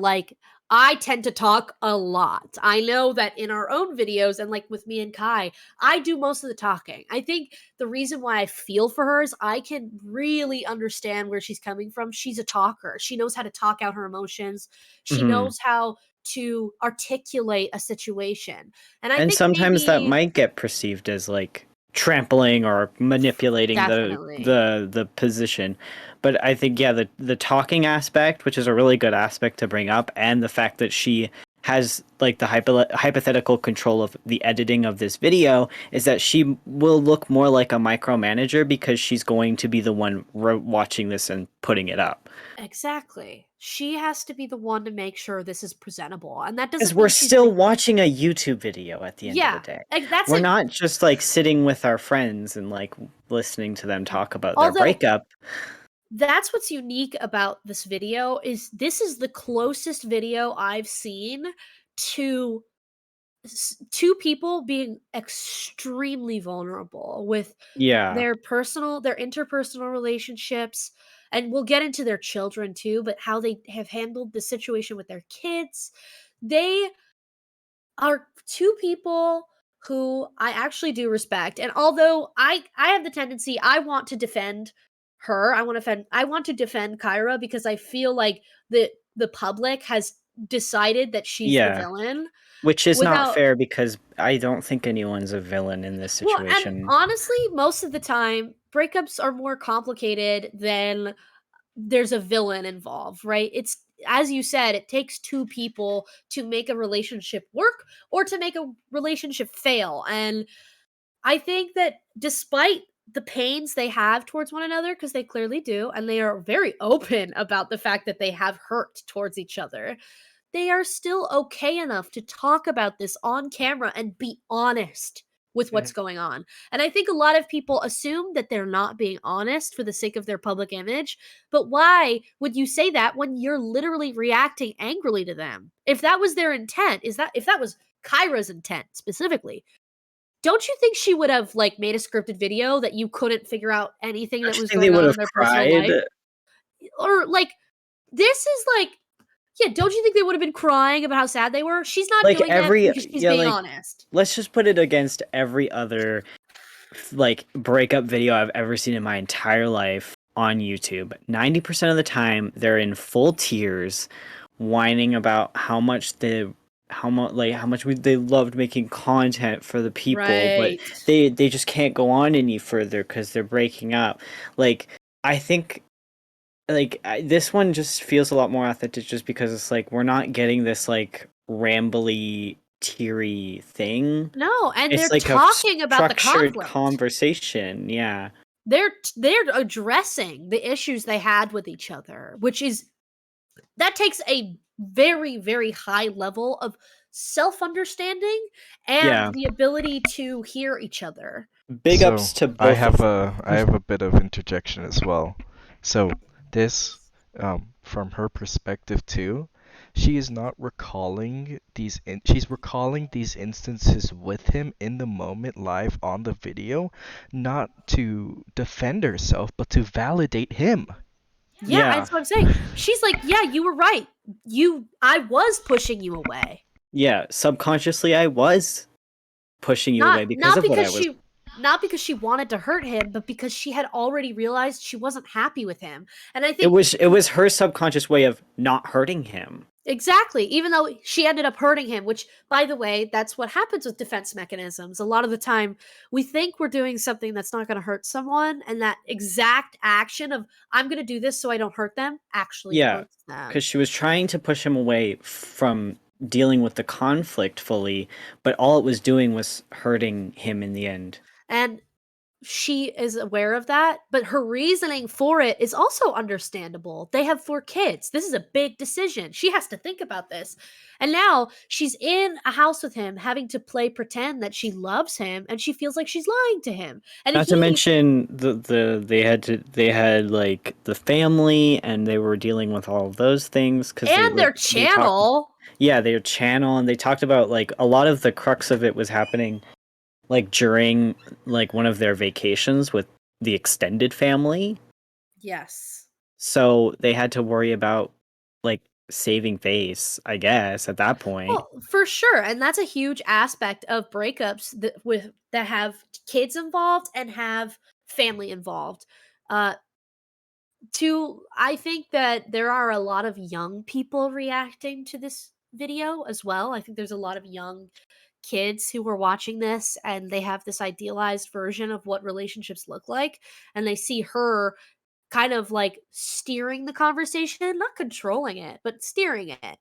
I tend to talk a lot. I know that in our own videos and with me and Kai, I do most of the talking. I think the reason why I feel for her is I can really understand where she's coming from. She's a talker. She knows how to talk out her emotions. She knows how to articulate a situation. And I think sometimes that might get perceived as trampling or manipulating the position. But I think the talking aspect, which is a really good aspect to bring up, and the fact that she has the hypothetical control of the editing of this video, is that she will look more like a micromanager because she's going to be the one watching this and putting it up. Exactly. She has to be the one to make sure this is presentable, and that doesn't. Because we're still watching a YouTube video at the end of the day. We're not just sitting with our friends and listening to them talk about their breakup. That's what's unique about this video is this is the closest video I've seen to two people being extremely vulnerable with their interpersonal relationships, and we'll get into their children too, but how they have handled the situation with their kids. They are two people who I actually do respect, and although I have the tendency, I want to defend her. I want to defend Kyra because I feel like the public has decided that she's the villain. Which is not fair, because I don't think anyone's a villain in this situation. Well, and honestly, most of the time, breakups are more complicated than there's a villain involved, right? It's, as you said, it takes two people to make a relationship work or to make a relationship fail. And I think that despite the pains they have towards one another, because they clearly do, and they are very open about the fact that they have hurt towards each other, they are still okay enough to talk about this on camera and be honest with what's going on. And I think a lot of people assume that they're not being honest for the sake of their public image. But why would you say that when you're literally reacting angrily to them? If that was their intent, if that was Kyra's intent specifically, don't you think she would have made a scripted video that you couldn't figure out anything that was going on in their personal life? Or this is yeah, don't you think they would have been crying about how sad they were? She's not doing that because she's being honest. Let's just put it against every other breakup video I've ever seen in my entire life on YouTube. 90% of the time, they're in full tears, whining about how much they loved making content for the people, but they just can't go on any further because they're breaking up. I think this one just feels a lot more authentic, just because it's we're not getting this rambly, teary thing. No, and they're talking about the conflict. Conversation. Yeah, they're addressing the issues they had with each other, that takes a very, very high level of self-understanding and the ability to hear each other. Big ups to both. I have a bit of interjection as well. So this, from her perspective too, she is not recalling these. She's recalling these instances with him in the moment, live on the video, not to defend herself, but to validate him. Yeah, that's what I'm saying. She's like, yeah, you were right. I was pushing you away. Yeah, subconsciously I was pushing you away because of what I was. Not because she wanted to hurt him, but because she had already realized she wasn't happy with him. And I think it was her subconscious way of not hurting him. Exactly. Even though she ended up hurting him, which, by the way, that's what happens with defense mechanisms. A lot of the time, we think we're doing something that's not going to hurt someone, and that exact action of, I'm going to do this so I don't hurt them, actually hurts them. Because she was trying to push him away from dealing with the conflict fully, but all it was doing was hurting him in the end. And she is aware of that, but her reasoning for it is also understandable. They have 4 kids. This is a big decision. She has to think about this. And now she's in a house with him having to play pretend that she loves him and she feels like she's lying to him. And Not to mention they had like the family and they were dealing with all of those things and their channel. Their channel, and they talked about like a lot of the crux of it was happening like during like one of their vacations with the extended family. Yes. So they had to worry about like saving face, I guess, at that point. Well, for sure, and that's a huge aspect of breakups that have kids involved and have family involved. I think that there are a lot of young people reacting to this video as well. I think there's a lot of young kids who were watching this and they have this idealized version of what relationships look like, and they see her kind of like steering the conversation, not controlling it, but steering it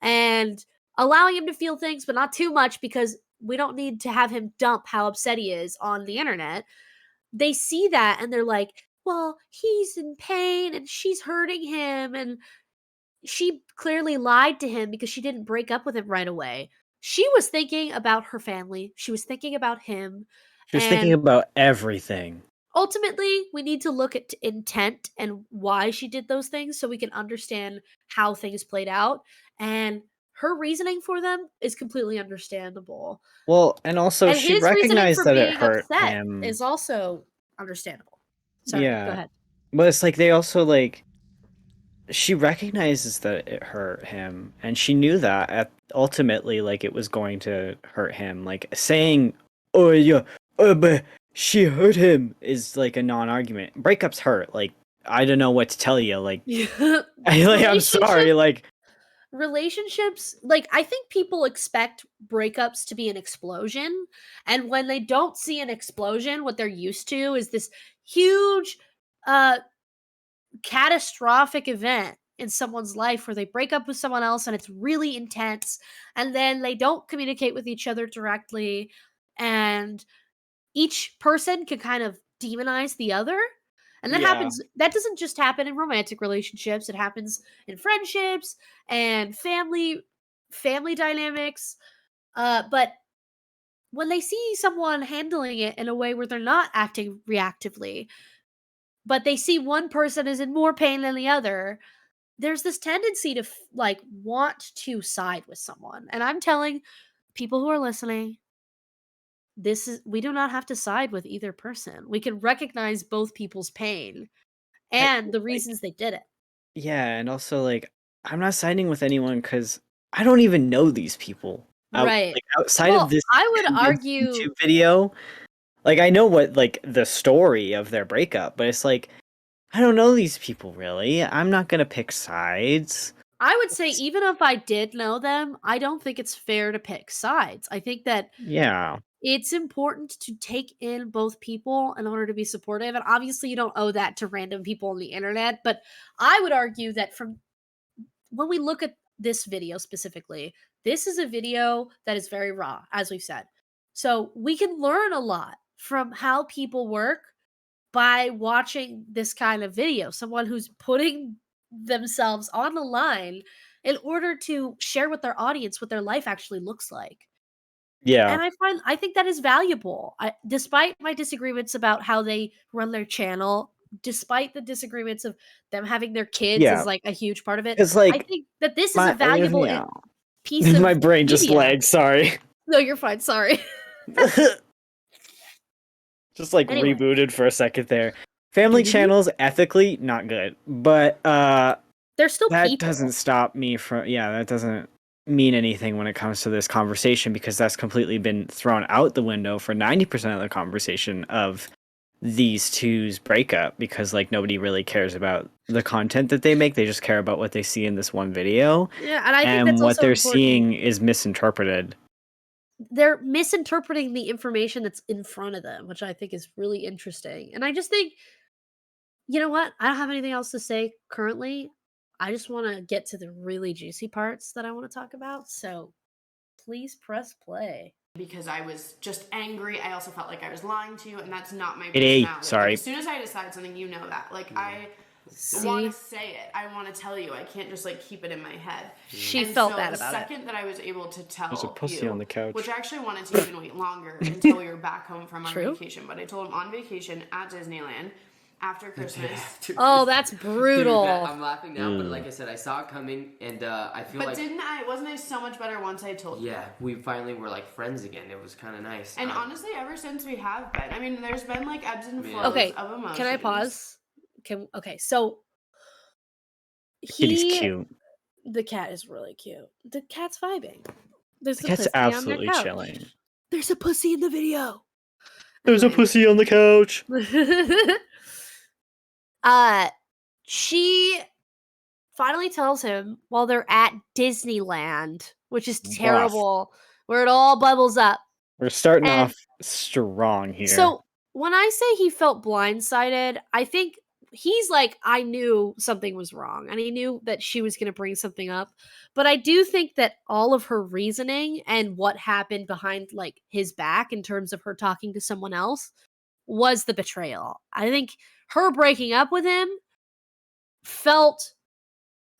and allowing him to feel things, but not too much because we don't need to have him dump how upset he is on the internet. They see that and they're like, well, he's in pain and she's hurting him. And she clearly lied to him because she didn't break up with him right away. She was thinking about her family, she was thinking about him. She was thinking about everything. Ultimately, we need to look at intent and why she did those things so we can understand how things played out. And her reasoning for them is completely understandable. Well, and also And she his reasoning recognized for that it being hurt upset him. is also understandable. Sorry, go ahead. But it's like they also like she recognizes that it hurt him, and she knew that ultimately like it was going to hurt him. Like saying, "Oh yeah, but she hurt him" is like a non-argument. Breakups hurt. Like I don't know what to tell you. Like I'm sorry. Like relationships, like I think people expect breakups to be an explosion, and when they don't see an explosion, what they're used to is this huge catastrophic event in someone's life where they break up with someone else and it's really intense, and then they don't communicate with each other directly, and each person can kind of demonize the other. And that doesn't just happen in romantic relationships, it happens in friendships and family dynamics. But when they see someone handling it in a way where they're not acting reactively, but they see one person is in more pain than the other, there's this tendency to like want to side with someone. And I'm telling people who are listening, we do not have to side with either person. We can recognize both people's pain and the reasons they did it. Yeah, and also like I'm not siding with anyone because I don't even know these people. Right. Like, outside of this, I would argue YouTube video. Like I know what like the story of their breakup, but it's like I don't know these people really. I'm not gonna pick sides. I would say even if I did know them, I don't think it's fair to pick sides. I think that it's important to take in both people in order to be supportive. And obviously you don't owe that to random people on the internet, but I would argue that from when we look at this video specifically, this is a video that is very raw, as we've said. So we can learn a lot from how people work by watching this kind of video. Someone who's putting themselves on the line in order to share with their audience what their life actually looks like. Yeah. And I think that is valuable. Despite my disagreements about how they run their channel, despite the disagreements of them having their kids as like a huge part of it, like, I think that this is a valuable piece of my brain just lagged, sorry. No, you're fine, sorry. Just like rebooted for a second there. Family channels ethically not good, but they're still that people. doesn't stop me from that doesn't mean anything when it comes to this conversation, because that's completely been thrown out the window for 90% of the conversation of these two's breakup, because like nobody really cares about the content that they make. They just care about what they see in this one video. Yeah, and I think that's what also they're important. seeing is misinterpreted. They're misinterpreting the information that's in front of them, which I think is really interesting. And I just think, you know what? I don't have anything else to say currently. I just want to get to the really juicy parts that I want to talk about. So please press play. because I was just angry. I also felt like I was lying to you, and that's not my Hey, personality. sorry. Like, as soon as I decide something, you know that. Like, I want to say it. I want to tell you. I can't just, like, keep it in my head. She felt that about it. The second that I was able to tell There's a pussy you, on the couch. which I actually wanted to even wait longer until we were back home from our vacation, but I told him on vacation at Disneyland after Christmas. Oh, that's brutal. Dude, I'm laughing now, but like I said, I saw it coming, and I feel like... But wasn't I so much better once I told you? Yeah, we finally were like friends again. It was kind of nice. And honestly, ever since we have been, I mean, there's been like ebbs and flows of emotions. Can I pause? So Kitty's cute. The cat is really cute. The cat's vibing. The cat's absolutely chilling. There's a pussy in the video. There's a pussy on the couch. She finally tells him while they're at Disneyland, which is terrible, where it all bubbles up. We're starting off strong here. So when I say he felt blindsided, I think he's like, I knew something was wrong, and he knew that she was going to bring something up. But I do think that all of her reasoning and what happened behind like his back in terms of her talking to someone else was the betrayal. I think her breaking up with him felt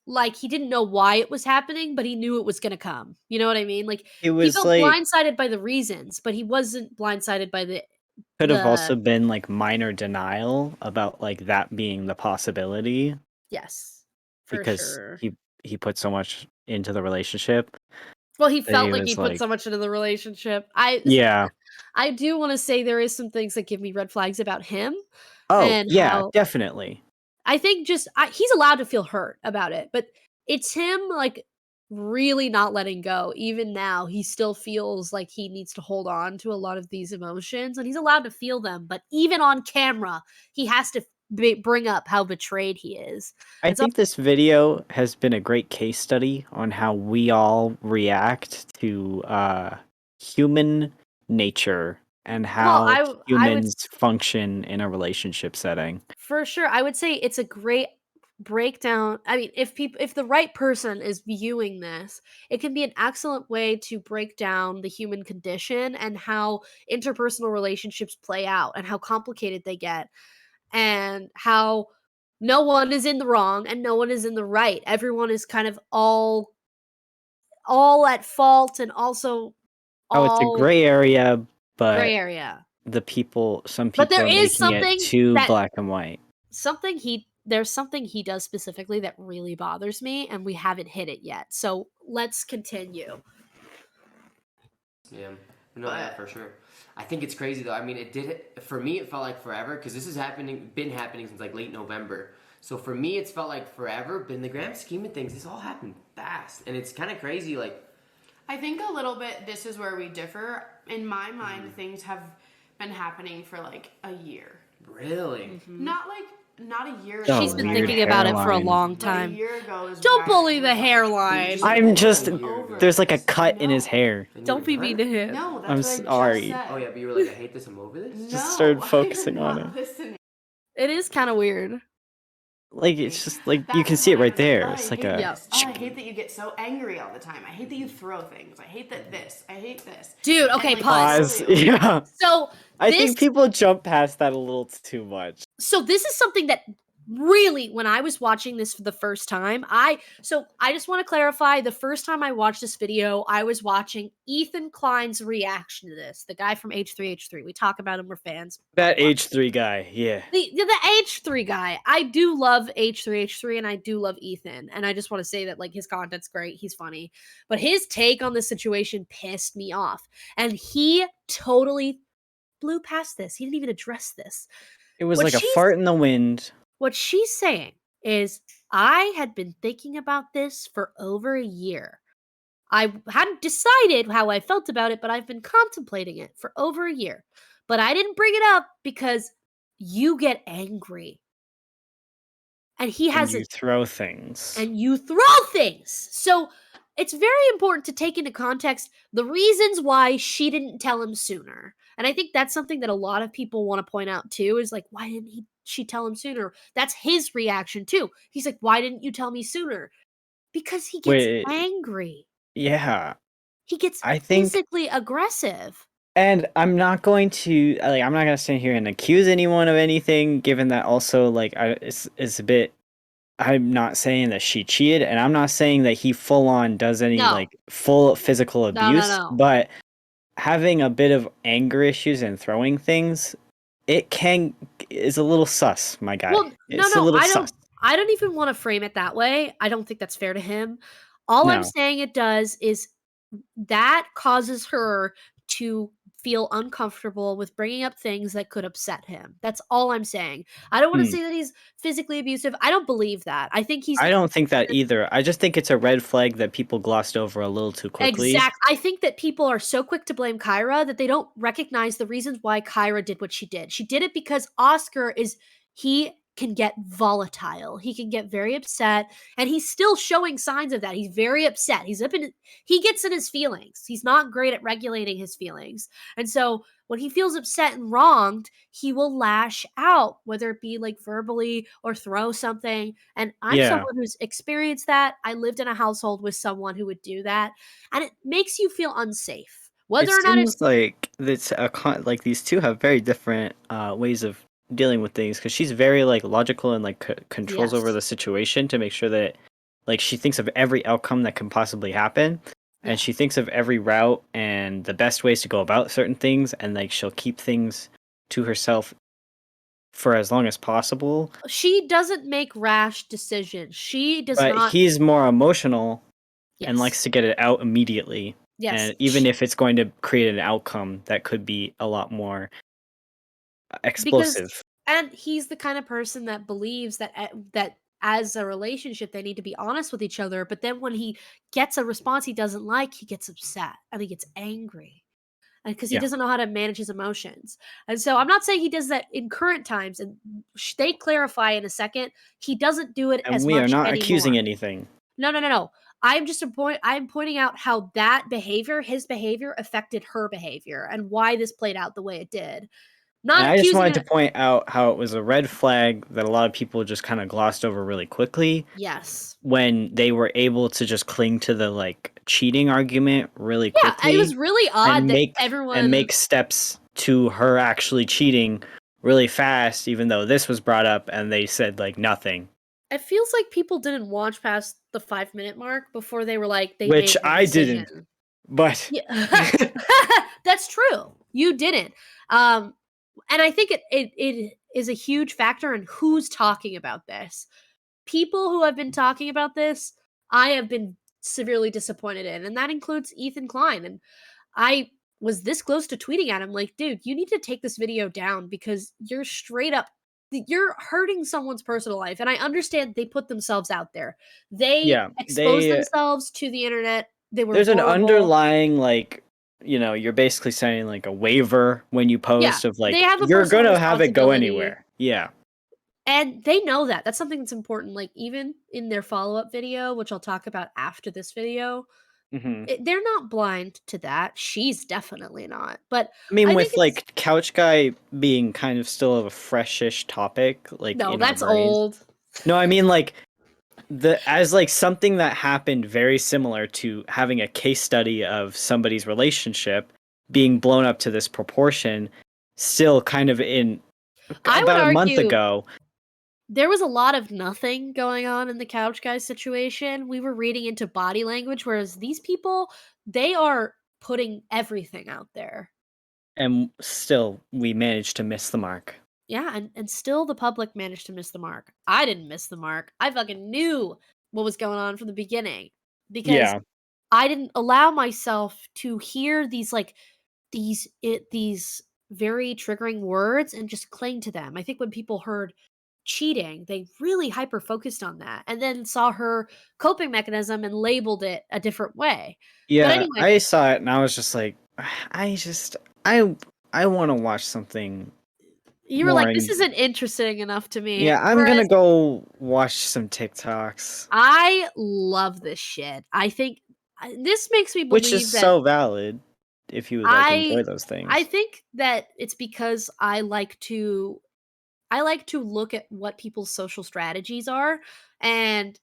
like he didn't know why it was happening, but he knew it was going to come. You know what I mean? Like, he felt blindsided by the reasons, but he wasn't blindsided by the... Could have also been like minor denial about like that being the possibility. Yes, because he put so much into the relationship. Well, he felt like he put so much into the relationship. I do want to say there is some things that give me red flags about him. Oh, yeah, definitely. I think he's allowed to feel hurt about it, but it's him like really not letting go. Even now, he still feels like he needs to hold on to a lot of these emotions, and he's allowed to feel them. But even on camera, he has to bring up how betrayed he is. I think this video has been a great case study on how we all react to human nature and how humans function in a relationship setting. For sure. I would say it's a great breakdown. I mean, if the right person is viewing this, it can be an excellent way to break down the human condition and how interpersonal relationships play out and how complicated they get and how no one is in the wrong and no one is in the right. Everyone is kind of all at fault and also it's a gray area. But gray area. Some people are making it too black and white. There's something he does specifically that really bothers me, and we haven't hit it yet. So let's continue. Yeah, no, yeah, for sure. I think it's crazy though. I mean, for me. It felt like forever because this has been happening since like late November. So for me, it's felt like forever. But in the grand scheme of things, this all happened fast, and it's kind of crazy. Like, I think a little bit. This is where we differ. In my mind, things have been happening for like a year. Really? Mm-hmm. Not a year. She's been thinking about it for a long time. A year ago is Don't bully the hairline. There's like a cut in his hair. Don't be mean to him. No, that's I'm what sorry. I just said. Oh yeah, but you were like, I hate this. I'm over this. No, just started focusing on it. Listening. It is kind of weird. Like, it's just like you can see it right there. It's like I hate that you get so angry all the time. I hate that you throw things. I hate this. I hate this. Dude, okay, pause. Yeah. So I think people jump past that a little too much. So this is something that really, when I was watching this for the first time, I just want to clarify, the first time I watched this video, I was watching Ethan Klein's reaction to this, the guy from H3H3. We talk about him, we're fans. That H3 guy, yeah. The H3 guy. I do love H3H3 and I do love Ethan. And I just want to say that like his content's great, he's funny. But his take on the situation pissed me off. And he totally blew past this. He didn't even address this. It was like a fart in the wind. What she's saying is, I had been thinking about this for over a year. I hadn't decided how I felt about it, but I've been contemplating it for over a year. But I didn't bring it up because you get angry. And he has you throw things. And you throw things. So it's very important to take into context the reasons why she didn't tell him sooner. And I think that's something that a lot of people want to point out too, is like, why didn't she tell him sooner? That's his reaction too. He's like, why didn't you tell me sooner? Because he gets angry. Yeah. he gets I think, physically aggressive. and I'm not going to stand here and accuse anyone of anything, given that also like it's a bit. I'm not saying that she cheated, and I'm not saying that he full on does any like full physical abuse, No. but having a bit of anger issues and throwing things, is a little sus, my guy. Well, It's a little sus. I don't even want to frame it that way. I don't think that's fair to him. All I'm saying it does is that causes her to feel uncomfortable with bringing up things that could upset him. That's all I'm saying. I don't want to say that he's physically abusive. I don't believe that. I don't think that either. I just think it's a red flag that people glossed over a little too quickly. Exactly. I think that people are so quick to blame Kyra that they don't recognize the reasons why Kyra did what she did. She did it because Oscar he can get volatile. He can get very upset, and he's still showing signs of that. He's very upset. He gets in his feelings. He's not great at regulating his feelings. And so when he feels upset and wronged, he will lash out, whether it be like verbally or throw something. And I'm someone who's experienced that. I lived in a household with someone who would do that, and it makes you feel unsafe. Whether or not it's like like these two have very different ways of dealing with things, because she's very like logical and like controls over the situation to make sure that like she thinks of every outcome that can possibly happen, and she thinks of every route and the best ways to go about certain things, and like she'll keep things to herself for as long as possible. She doesn't make rash decisions. She does not. But he's more emotional and likes to get it out immediately. Yes. And even if it's going to create an outcome that could be a lot more explosive. And he's the kind of person that believes that as a relationship they need to be honest with each other, but then when he gets a response he doesn't like, he gets upset and he gets angry. And because he doesn't know how to manage his emotions. And so I'm not saying he does that in current times, and they clarify in a second. He doesn't do it as much anymore. And we are not anymore. accusing anything. No. I'm pointing out how his behavior affected her behavior and why this played out the way it did. I just wanted to point out how it was a red flag that a lot of people just kind of glossed over really quickly. Yes. When they were able to just cling to the like cheating argument really quickly. Yeah, it was really odd that everyone make steps to her actually cheating really fast, even though this was brought up and they said like nothing. It feels like people didn't watch past the 5-minute mark before they were like which I didn't. But that's true. You didn't. And I think it is a huge factor in who's talking about this. People who have been talking about this, I have been severely disappointed in, and that includes Ethan Klein. And I was this close to tweeting at him like, dude, you need to take this video down because you're you're hurting someone's personal life. And I understand they put themselves out there. They expose themselves to the internet. There's an underlying like, you're basically saying like a waiver when you post of like you're gonna have it go anywhere. Yeah. And they know that. That's something that's important. Like even in their follow-up video, which I'll talk about after this video, they're not blind to that. She's definitely not. But I mean, with like Couch Guy being kind of still of a freshish topic, like no, that's old. No, I mean like as like something that happened very similar to having a case study of somebody's relationship being blown up to this proportion, still kind of about a month ago. There was a lot of nothing going on in the Couch Guy situation. We were reading into body language, whereas these people, they are putting everything out there. And still, we managed to miss the mark. Yeah, and still the public managed to miss the mark. I didn't miss the mark. I fucking knew what was going on from the beginning. Because I didn't allow myself to hear these very triggering words and just cling to them. I think when people heard cheating, they really hyper focused on that and then saw her coping mechanism and labeled it a different way. Yeah, but anyway, I saw it and I was just like, I want to watch something. You were like, this isn't interesting enough to me. Yeah, I'm gonna go watch some TikToks. I love this shit. I think this makes me believe which is so valid if you would enjoy those things. I think that it's because I like to look at what people's social strategies are, and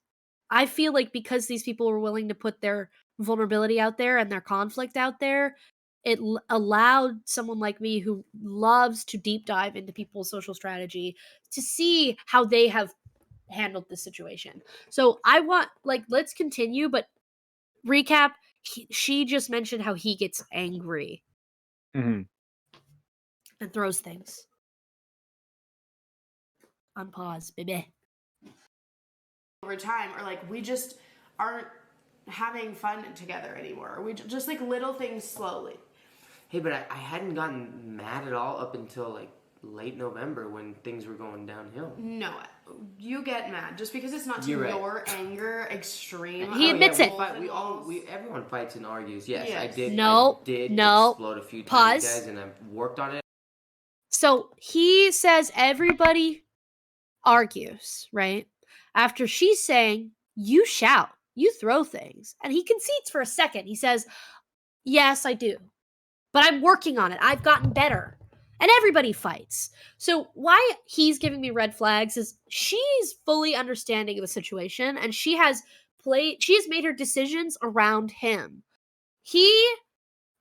I feel like because these people were willing to put their vulnerability out there and their conflict out there, it allowed someone like me who loves to deep dive into people's social strategy to see how they have handled this situation. So I want, like, let's continue, but recap. She just mentioned how he gets angry Mm-hmm. and throws things. On pause, baby. Over time, or like we just aren't having fun together anymore. We just like little things slowly. Hey, but I hadn't gotten mad at all up until like late November when things were going downhill. No, you get mad just because it's not to your anger extreme. He admits it. Everyone fights and argues. Yes, I did. No, I did explode a few times, guys, and I've worked on it. So he says everybody argues, right? After she's saying, you shout, you throw things. And he concedes for a second. He says, yes, I do. But I'm working on it. I've gotten better. And everybody fights. So why he's giving me red flags is she's fully understanding of the situation, and she has made her decisions around him. He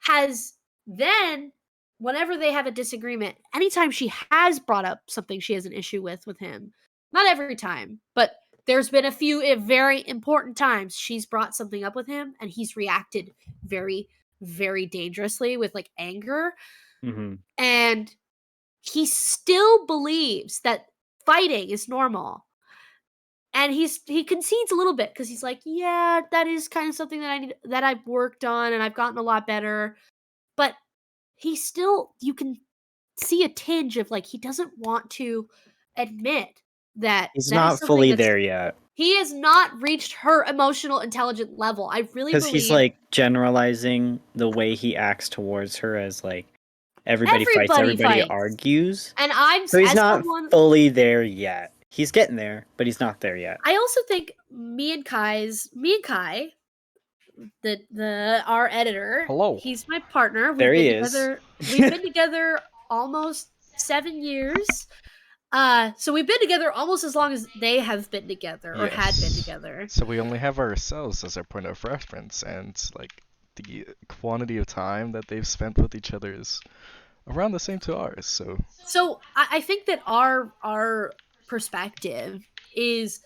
has then, whenever they have a disagreement, anytime she has brought up something she has an issue with him, not every time, but there's been a few very important times she's brought something up with him and he's reacted very, very dangerously with like anger. Mm-hmm. And he still believes that fighting is normal. And he concedes a little bit because he's like, yeah, that is kind of something that I've worked on and I've gotten a lot better. But he still, you can see a tinge of like, he doesn't want to admit that he's not fully there yet. He has not reached her emotional intelligent level. I really believe, because he's like generalizing the way he acts towards her as like everybody fights, everybody argues, and he's not fully there yet. He's getting there, but he's not there yet. I also think me and Kai, our editor. Hello. He's my partner. There he is. We've been together almost 7 years. So we've been together almost as long as they have been together or had been together. So we only have ourselves as our point of reference, and like the quantity of time that they've spent with each other is around the same to ours. So I think that our perspective is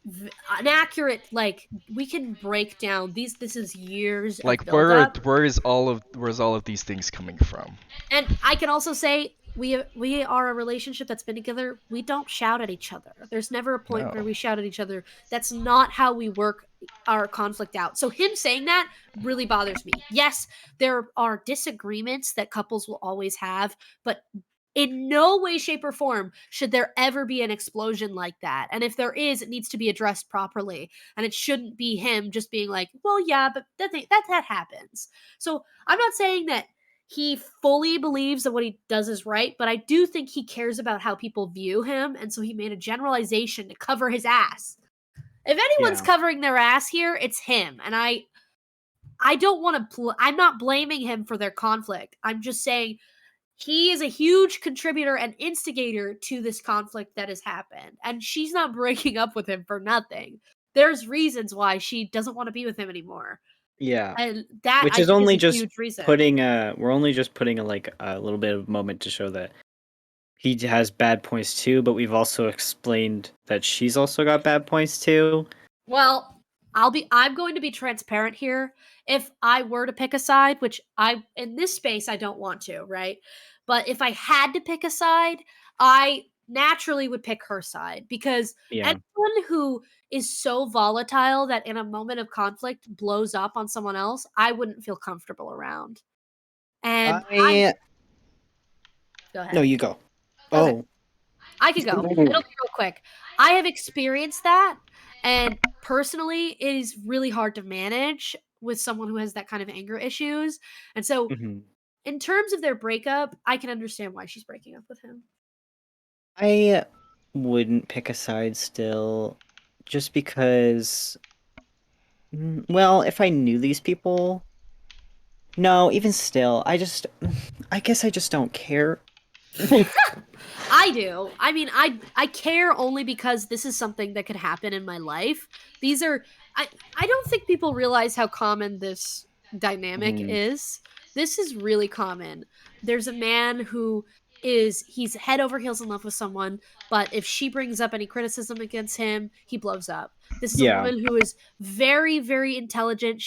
an accurate, like, we can break down this is years like of build-up. where's all of these things coming from? And I can also say we are a relationship that's been together. We don't shout at each other. There's never a point where we shout at each other. That's not how we work our conflict out. So him saying that really bothers me. Yes, there are disagreements that couples will always have, but in no way, shape, or form should there ever be an explosion like that. And if there is, it needs to be addressed properly. And it shouldn't be him just being like, well, yeah, but that happens. So I'm not saying that he fully believes that what he does is right, but I do think he cares about how people view him. And so he made a generalization to cover his ass. If anyone's covering their ass here, it's him. And I don't want to, I'm not blaming him for their conflict. I'm just saying he is a huge contributor and instigator to this conflict that has happened. And she's not breaking up with him for nothing. There's reasons why she doesn't want to be with him anymore. Yeah. And that, which is only just putting we're only just putting a little bit of moment to show that he has bad points too, but we've also explained that she's also got bad points too. Well, I'm going to be transparent here. If I were to pick a side, which in this space I don't want to, right? But if I had to pick a side, I naturally would pick her side, because anyone who is so volatile that in a moment of conflict blows up on someone else, I wouldn't feel comfortable around. And go ahead. No, you go. Okay. I could go. It'll be real quick. I have experienced that, and personally, it is really hard to manage with someone who has that kind of anger issues. And so, in terms of their breakup, I can understand why she's breaking up with him. I wouldn't pick a side still, just because, well, if I knew these people, no, even still, I guess I just don't care I do. I mean, I care only because this is something that could happen in my life. These are I don't think people realize how common this dynamic is. This is really common. There's a man who he's head over heels in love with someone, but if she brings up any criticism against him, he blows up. This is a woman who is very, very intelligent.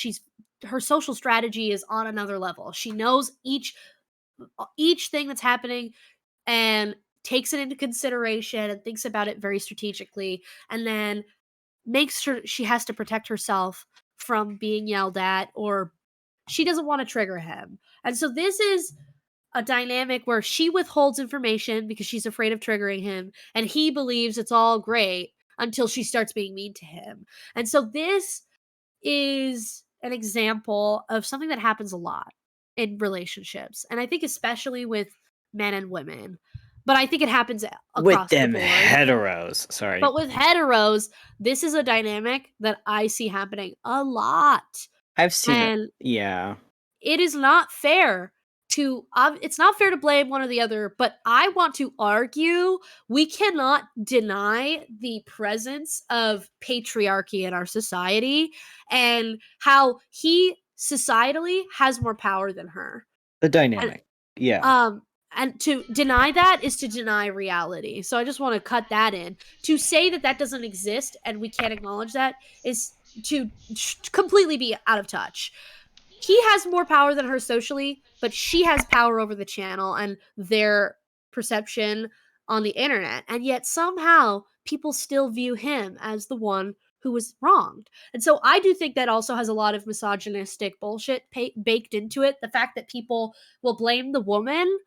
Her social strategy is on another level. She knows each thing that's happening and takes it into consideration and thinks about it very strategically, and then makes sure she has to protect herself from being yelled at, or she doesn't want to trigger him. And so this is a dynamic where she withholds information because she's afraid of triggering him, and he believes it's all great until she starts being mean to him. And so this is an example of something that happens a lot in relationships, and I think especially with men and women, but I think it happens across with them the board. heteros. Sorry, but with heteros, this is a dynamic that I see happening a lot. I've seen and it. Yeah, it is not fair to it's not fair to blame one or the other, but I want to argue we cannot deny the presence of patriarchy in our society and how he societally has more power than her. the dynamic. And to deny that is to deny reality. So I just want to cut that in. To say that that doesn't exist and we can't acknowledge that is to completely be out of touch. He has more power than her socially, but she has power over the channel and their perception on the internet. And yet somehow people still view him as the one who was wronged. And so I do think that also has a lot of misogynistic bullshit baked into it. The fact that people will blame the woman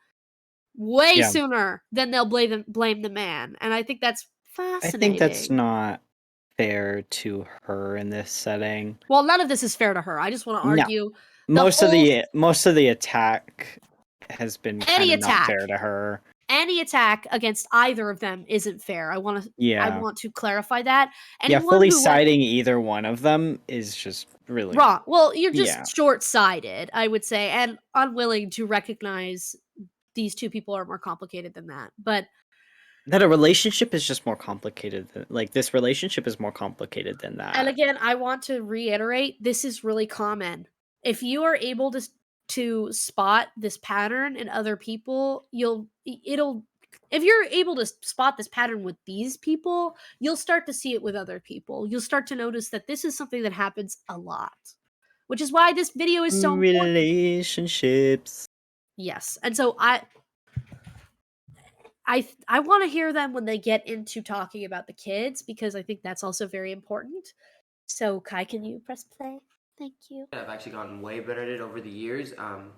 way sooner than they'll blame the man. And I think that's fascinating. I think that's not fair to her in this setting. Well, none of this is fair to her. I just want to argue most of the attack has been kind of not fair to her. Any attack against either of them isn't fair. I want to clarify that. Fully siding either one of them is just really wrong. Well, you're just short-sighted, I would say, and unwilling to recognize these two people are more complicated than that. But that a relationship is just more complicated than, like, this relationship is more complicated than that. And again, I want to reiterate, this is really common. If you are able to spot this pattern in other people, if you're able to spot this pattern with these people, you'll start to see it with other people. You'll start to notice that this is something that happens a lot, which is why this video is so important. Relationships. Yes. And so I want to hear them when they get into talking about the kids, because I think that's also very important. So Kai, can you press play? Thank you. I've actually gotten way better at it over the years.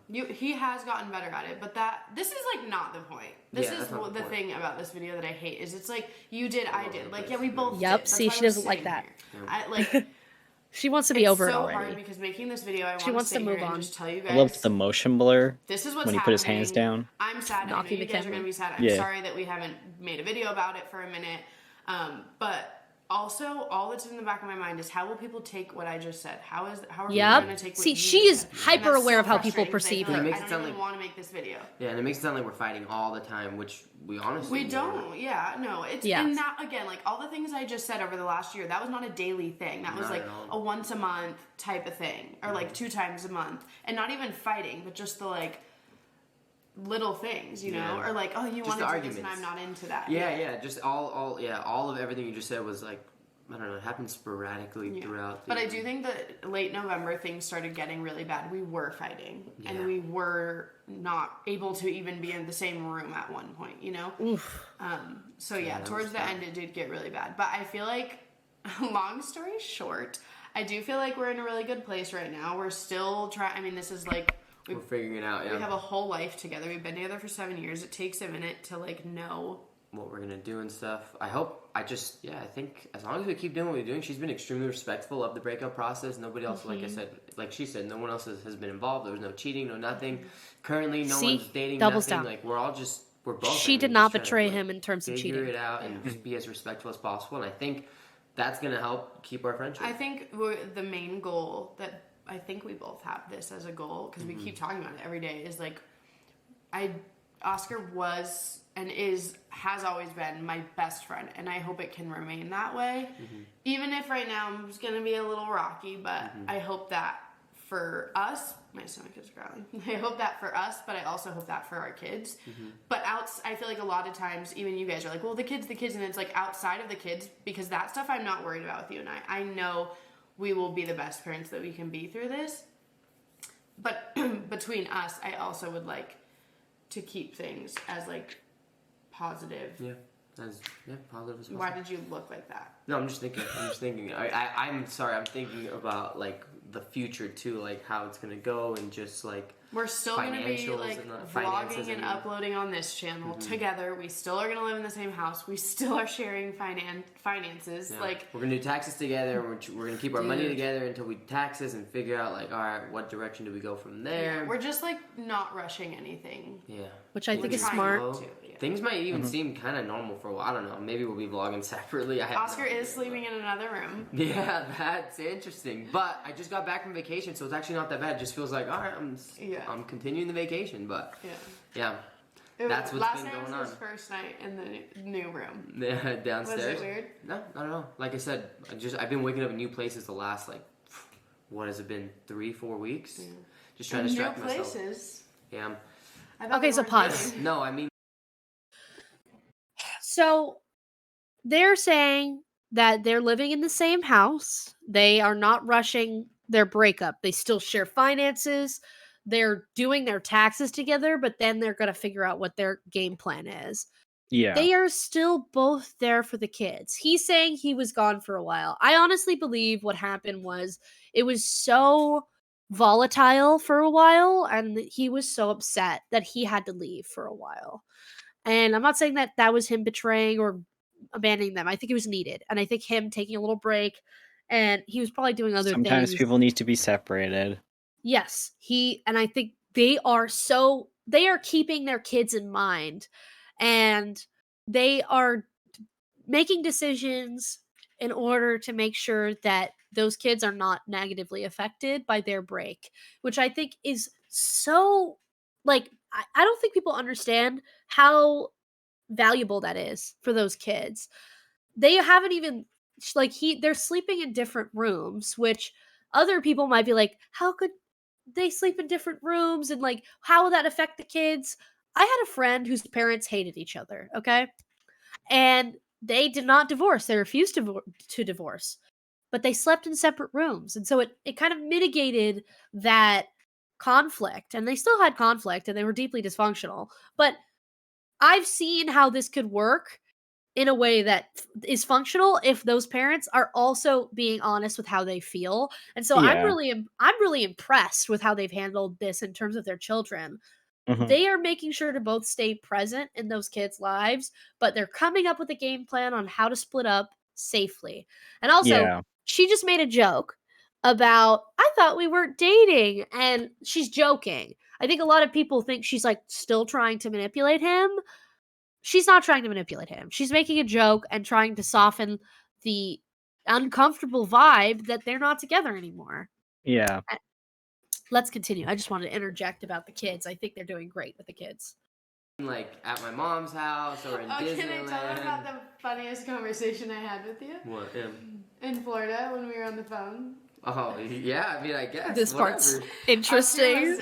He has gotten better at it, but this is like not the point. This is the thing about this video that I hate is it's like you did, I did. Like we both. Yep. See, she doesn't like that. She wants to be over it already. It's so hard because making this video, she wants to move on. Just tell you guys. I love the motion blur. This is what's when he put his hands down. I'm sad. I know you guys are gonna be sad. I'm sorry that we haven't made a video about it for a minute. But also, all that's in the back of my mind is how will people take what I just said? How are we going to take what you she is said? hyper aware of how people perceive her. I don't even want to make this video. Yeah, and it makes it sound like we're fighting all the time, which we honestly don't. Yeah, no. And that, again, like all the things I just said over the last year, that was not a daily thing. That was like a once a month type of thing, or like 2 times a month, and not even fighting, but just the like little things, you know, or like, oh, you want to do this and I'm not into that. Yeah, just all of everything you just said was like, I don't know, it happened sporadically throughout. But I do think that late November things started getting really bad. We were fighting, and we were not able to even be in the same room at one point, you know? Oof. So towards the end it did get really bad. But I feel like, long story short, I do feel like we're in a really good place right now. We're still trying, I mean, this is like, we're figuring it out, We have a whole life together. We've been together for 7 years. It takes a minute to, like, know what we're gonna do and stuff. I think as long as we keep doing what we're doing, she's been extremely respectful of the breakup process. Nobody else, like I said, like she said, no one else has been involved. There was no cheating, no nothing. Currently, no one's dating, doubles nothing. Down. Like, we're both. She did not betray him in terms of cheating. Figure it out and just be as respectful as possible. And I think that's gonna help keep our friendship. I think the main goal that I think we both have this as a goal, because we keep talking about it every day, is like, I Oscar was and has always been my best friend, and I hope it can remain that way. Even if right now it's going to be a little rocky, but I hope that for us, my stomach is growling. I hope that for us, but I also hope that for our kids. But I feel like a lot of times, even you guys are like, well, the kids, and it's like outside of the kids, because that stuff I'm not worried about with you and I. I know we will be the best parents that we can be through this. But between us, I also would like to keep things as like positive. Positive as possible. Why did you look like that? No, I'm just thinking. I'm sorry. I'm thinking about like the future too, like how it's gonna go, and just like we're still gonna be like vlogging and uploading on this channel together. We still are gonna live in the same house. We still are sharing finances. Yeah. Like we're gonna do taxes together. We're gonna keep our money together until we taxes and figure out like, all right, what direction do we go from there? Yeah, we're just like not rushing anything. Yeah, which I think is smart. Things might even seem kind of normal for a while. I don't know. Maybe we'll be vlogging separately. Oscar is sleeping in another room. Yeah, that's interesting. But I just got back from vacation, so it's actually not that bad. It just feels like, all right, I'm continuing the vacation. But yeah, that's what's been going on. Last night was his first night in the new room. Yeah, downstairs. Was it weird? No, not at all. Like I said, I've been waking up in new places the last like, what has it been, 3-4 weeks? Yeah. Just trying to distract myself. New places. Yeah. Okay, so pause. No, I mean. So they're saying that they're living in the same house. They are not rushing their breakup. They still share finances. They're doing their taxes together, but then they're going to figure out what their game plan is. Yeah. They are still both there for the kids. He's saying he was gone for a while. I honestly believe what happened was it was so volatile for a while, and he was so upset that he had to leave for a while. And I'm not saying that that was him betraying or abandoning them. I think it was needed. And I think him taking a little break, and he was probably doing other things. Sometimes people need to be separated. Yes. And I think they are keeping their kids in mind, and they are making decisions in order to make sure that those kids are not negatively affected by their break, which I think is so, like, I don't think people understand how valuable that is for those kids. They haven't even, like, they're sleeping in different rooms, which other people might be like, how could they sleep in different rooms, and like, how will that affect the kids? I had a friend whose parents hated each other, okay? And they did not divorce. They refused to divorce. But they slept in separate rooms. And so it kind of mitigated that conflict. And they still had conflict, and they were deeply dysfunctional. But I've seen how this could work in a way that is functional if those parents are also being honest with how they feel. And so I'm really impressed with how they've handled this in terms of their children. They are making sure to both stay present in those kids' lives, but they're coming up with a game plan on how to split up safely. And also, she just made a joke about, I thought we weren't dating, and she's joking. I think a lot of people think she's like still trying to manipulate him. She's not trying to manipulate him. She's making a joke and trying to soften the uncomfortable vibe that they're not together anymore. Yeah. Let's continue. I just wanted to interject about the kids. I think they're doing great with the kids. Like at my mom's house or in Disneyland. Can I tell about the funniest conversation I had with you? What? In Florida when we were on the phone. Oh, yeah. I mean, I guess. This part's interesting.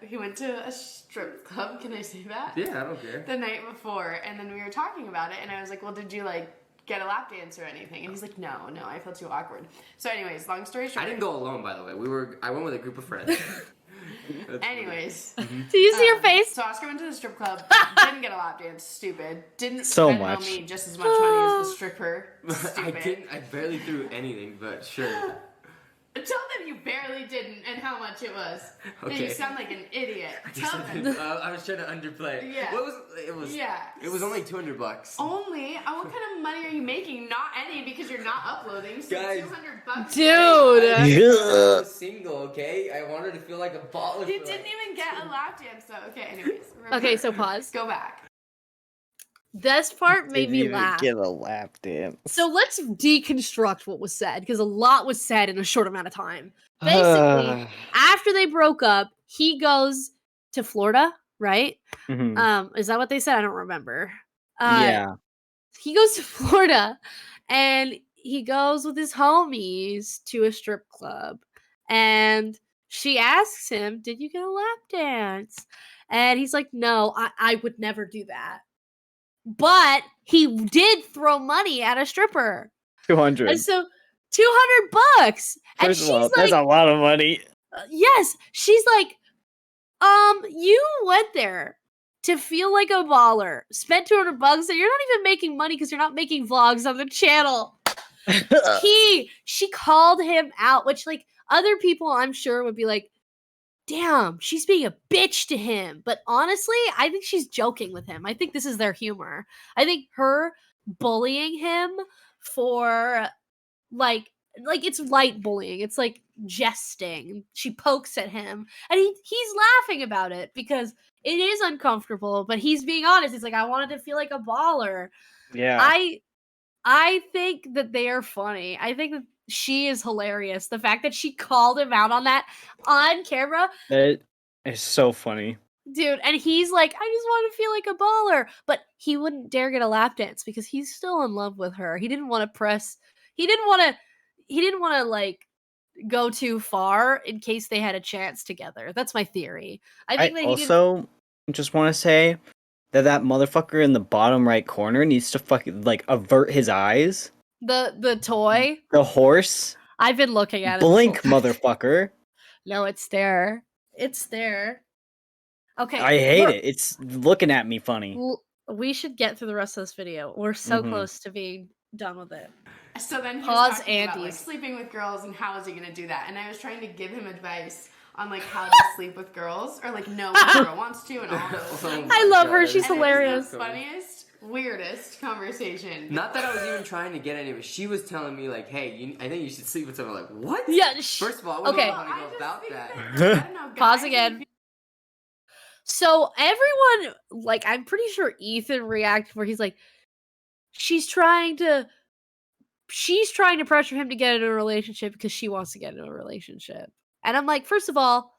He went to a strip club. Can I say that? Yeah, I don't care. The night before. And then we were talking about it. And I was like, well, did you like get a lap dance or anything? And he's like, no, I felt too awkward. So anyways, long story short. I didn't go alone, by the way. I went with a group of friends. Anyways. Do you see your face? So Oscar went to the strip club. Didn't get a lap dance. Stupid. Didn't spend me just as much money as the stripper. Stupid. I barely threw anything, but sure. Tell them you barely didn't and how much it was. Okay. You sound like an idiot. Tell them. I was trying to underplay. Yeah. It was only $200. Only? What kind of money are you making? Not any, because you're not uploading. So guys, $200. Dude. I was single, okay? I wanted to feel like a baller. You didn't even get a lap dance, though. Okay, anyways. Okay, so pause. Go back. This part made me laugh. Get a lap dance. So let's deconstruct what was said, because a lot was said in a short amount of time. Basically, after they broke up, he goes to Florida, right? Mm-hmm. Is that what they said? I don't remember. Yeah. He goes to Florida, and he goes with his homies to a strip club, and she asks him, "Did you get a lap dance?" And he's like, "No, I would never do that." But he did throw money at a stripper. 200. And so $200. And First of she's all, like, that's a lot of money. yes. She's like, you went there to feel like a baller, spent $200, and you're not even making money because you're not making vlogs on the channel. She called him out, which like other people I'm sure would be like, damn, she's being a bitch to him. But honestly, I think she's joking with him. I think this is their humor. I think her bullying him for like it's light bullying. It's like jesting. She pokes at him, and he's laughing about it because it is uncomfortable, but he's being honest. He's like, I wanted to feel like a baller. Yeah. I think that they are funny. I think that she is hilarious. The fact that she called him out on that on camera. That is so funny. Dude, and he's like, I just want to feel like a baller. But he wouldn't dare get a lap dance because he's still in love with her. He didn't want to like go too far in case they had a chance together. That's my theory. I think that also just want to say that motherfucker in the bottom right corner needs to fucking like avert his eyes. The toy, the horse. I've been looking at it. Blink, motherfucker. No, it's there. It's there. Okay. I hate it. It's looking at me funny. We should get through the rest of this video. We're so close to being done with it. So then he was talking about like sleeping with girls and how is he gonna do that? And I was trying to give him advice on like how to sleep with girls or like know when a girl wants to and all those things. I love her. She's hilarious. It was the funniest, weirdest conversation. Not that I was even trying to get any of it. She was telling me like, "Hey, I think you should sleep with someone." Like, what? Yeah. First of all, I wouldn't want to go about that. I don't know, Pause again. So everyone, like, I'm pretty sure Ethan reacted where he's like, she's trying to pressure him to get into a relationship because she wants to get into a relationship. And I'm like, first of all,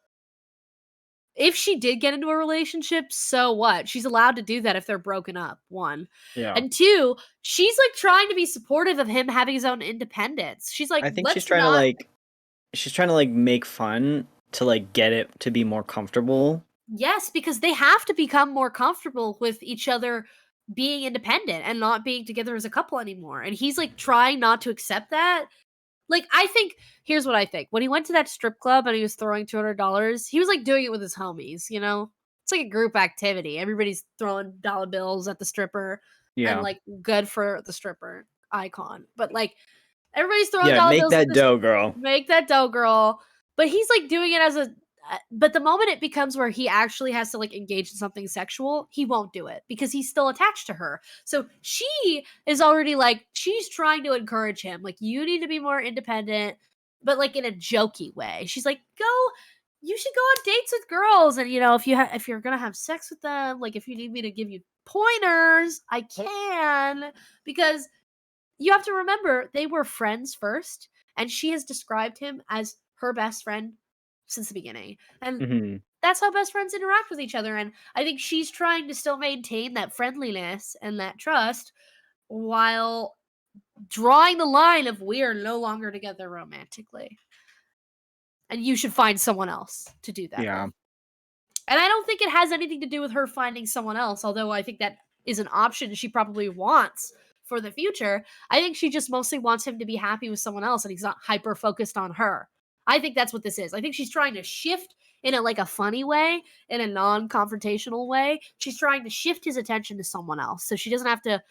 if she did get into a relationship, so what? She's allowed to do that if they're broken up, one. Yeah. And two, she's like trying to be supportive of him having his own independence. She's like, I think she's trying to like make fun to like get it to be more comfortable. Yes, because they have to become more comfortable with each other being independent and not being together as a couple anymore. And he's like trying not to accept that. Like, I think, here's what I think. When he went to that strip club and he was throwing $200, he was like doing it with his homies, you know? It's like a group activity. Everybody's throwing dollar bills at the stripper. Yeah. And like, good for the stripper icon. But like, everybody's throwing dollar bills. Make that dough, girl. Make that dough, girl. But he's like doing it as a but the moment it becomes where he actually has to like engage in something sexual, he won't do it because he's still attached to her. So she is already like, she's trying to encourage him. Like, you need to be more independent, but like in a jokey way. She's like, you should go on dates with girls. And you know, if you're going to have sex with them, like if you need me to give you pointers, I can, because you have to remember they were friends first. And she has described him as her best friend since the beginning. And that's how best friends interact with each other. And I think she's trying to still maintain that friendliness and that trust while drawing the line of we are no longer together romantically. And you should find someone else to do that. Yeah. With. And I don't think it has anything to do with her finding someone else, although I think that is an option she probably wants for the future. I think she just mostly wants him to be happy with someone else and he's not hyper focused on her. I think that's what this is. I think she's trying to shift in a funny way, in a non-confrontational way. She's trying to shift his attention to someone else so she doesn't have to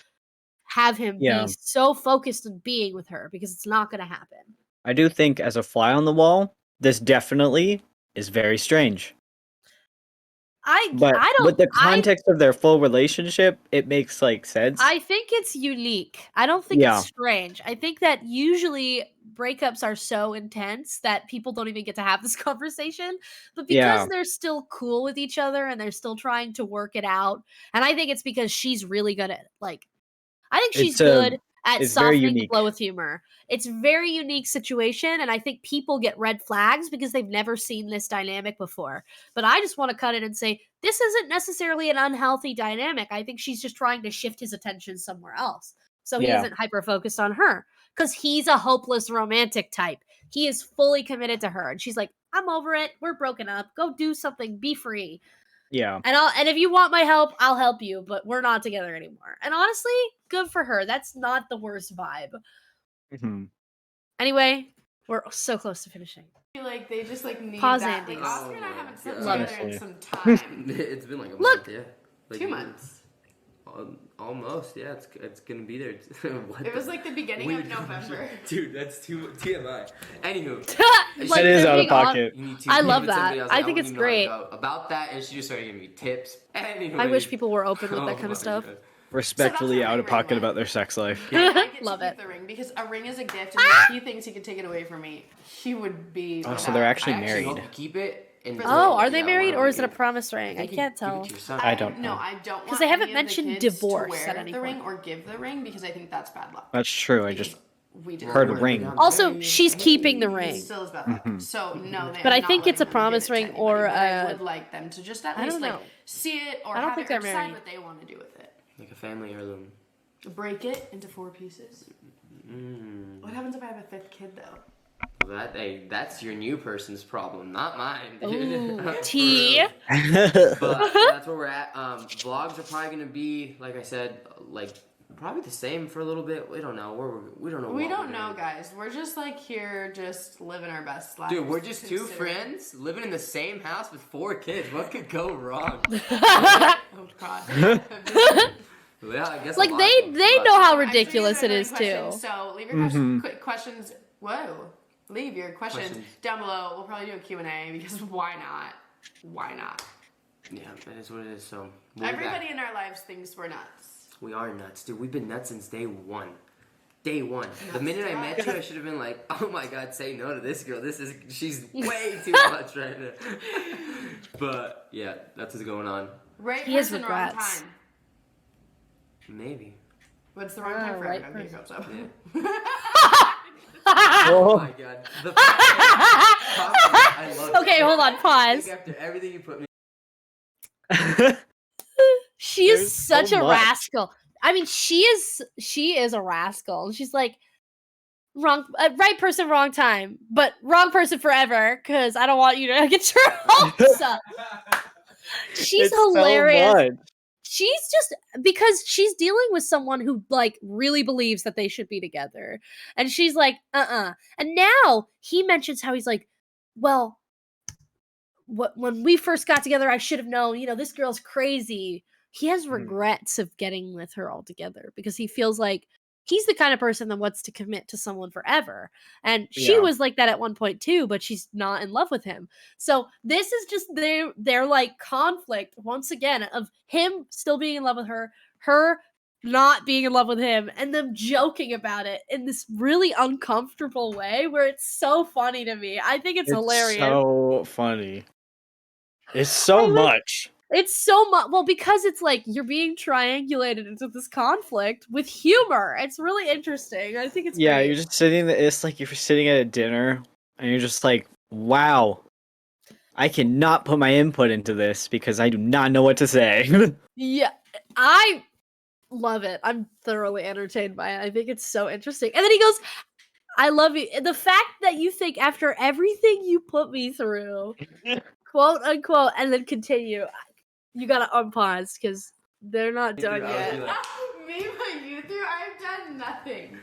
have him be so focused on being with her because it's not going to happen. I do think as a fly on the wall, this definitely is very strange. But with the context of their full relationship, it makes like sense. I think it's unique. I don't think it's strange. I think that usually breakups are so intense that people don't even get to have this conversation. But because they're still cool with each other and they're still trying to work it out, and I think it's because she's really good at like, I think she's good at softening the blow with humor. It's a very unique situation, and I think people get red flags because they've never seen this dynamic before. But I just want to cut in and say, this isn't necessarily an unhealthy dynamic. I think she's just trying to shift his attention somewhere else. So he isn't hyper-focused on her. Because he's a hopeless romantic type. He is fully committed to her. And she's like, I'm over it. We're broken up. Go do something. Be free. Yeah. And if you want my help, I'll help you, but we're not together anymore. And honestly, good for her. That's not the worst vibe. Mm-hmm. Anyway, we're so close to finishing. I feel like they just like need Pause that. Andes. Like, Oscar and I haven't slept Love together it. in some time. It's been like a Look, month, yeah. Like 2 months. Almost, yeah. It's gonna be there. It was like the beginning of November. Dude, that's too TMI. Anywho, Like, it is out of pocket. I love that. I think it's great. About that, and she just started giving me tips. Anyway. I wish people were open with that kind of stuff. God. Respectfully So out of pocket ring about their sex life. I get Love to it. keep the ring because a ring is a gift, and if he thinks he could take it away from me, he would be. Oh, so they're actually I married. hope you keep it. Oh, are they married or is it a promise ring? I can't tell. I don't know. No, I don't. Because they haven't any of the mentioned kids divorce to wear at any the ring point. or give the ring because I think that's bad luck. That's true. I just We did heard a ring. Also, she's keeping the It ring. still is bad luck. So no, they But are I not think it's a letting them promise give it to ring or anybody, but I a- would like them to just at I least don't like know. see it or I don't have think it they're or decide married. what they want to do with it. Like a family heirloom. Break it into 4 pieces. What happens if I have a 5th kid though? That's your new person's problem, not mine. Ooh, tea. But that's where we're at. Vlogs are probably gonna be, like I said, like probably the same for a little bit. We don't know. We don't know. We what don't we're know, doing. guys. We're just like here, just living our best lives. Dude, we're just 2 considering- friends living in the same house with 4 kids. What could go wrong? Oh god. Yeah, I guess Like a lot they of they them, know how I'm sure you ridiculous guys it are is questions, too. So leave your questions. Whoa. Leave your questions, down below. We'll probably do a Q&A because why not? Why not? Yeah, that is what it is. So we'll be Everybody back. in our lives thinks we're nuts. We are nuts, dude. We've been nuts since day one. Day one. The minute I met you, I should have been like, oh my god, say no to this girl. She's way too much right now. But yeah, that's what's going on. Right He has person, wrong regrets. time. Maybe. What's the wrong time for right everyone? Okay, so. Oh my god. I love it. Okay, hold on, pause. After everything you put me. She is There's such so a much. rascal. I mean, she is a rascal. She's like right person, wrong time, but wrong person forever. Because I don't want you to get your hopes up. She's It's so hilarious. much. She's just because she's dealing with someone who like really believes that they should be together, and she's like, And now he mentions how he's like, well, when we first got together, I should have known. You know, this girl's crazy. He has regrets of getting with her altogether because he feels like he's the kind of person that wants to commit to someone forever. And she Yeah. was like that at one point too, but she's not in love with him. So this is just their like conflict once again of him still being in love with her not being in love with him, and them joking about it in this really uncomfortable way where it's so funny to me. I think it's hilarious. So funny. It's so much. It's so much. Well, because it's like you're being triangulated into this conflict with humor. It's really interesting. I think it's Yeah, great. you're just sitting there. It's like if you're sitting at a dinner and you're just like, wow, I cannot put my input into this because I do not know what to say. Yeah, I love it. I'm thoroughly entertained by it. I think it's so interesting. And then he goes, I love you. The fact that you think after everything you put me through, quote unquote, and then continue, you gotta unpause because they're not done yet. Me put you through? I've done nothing.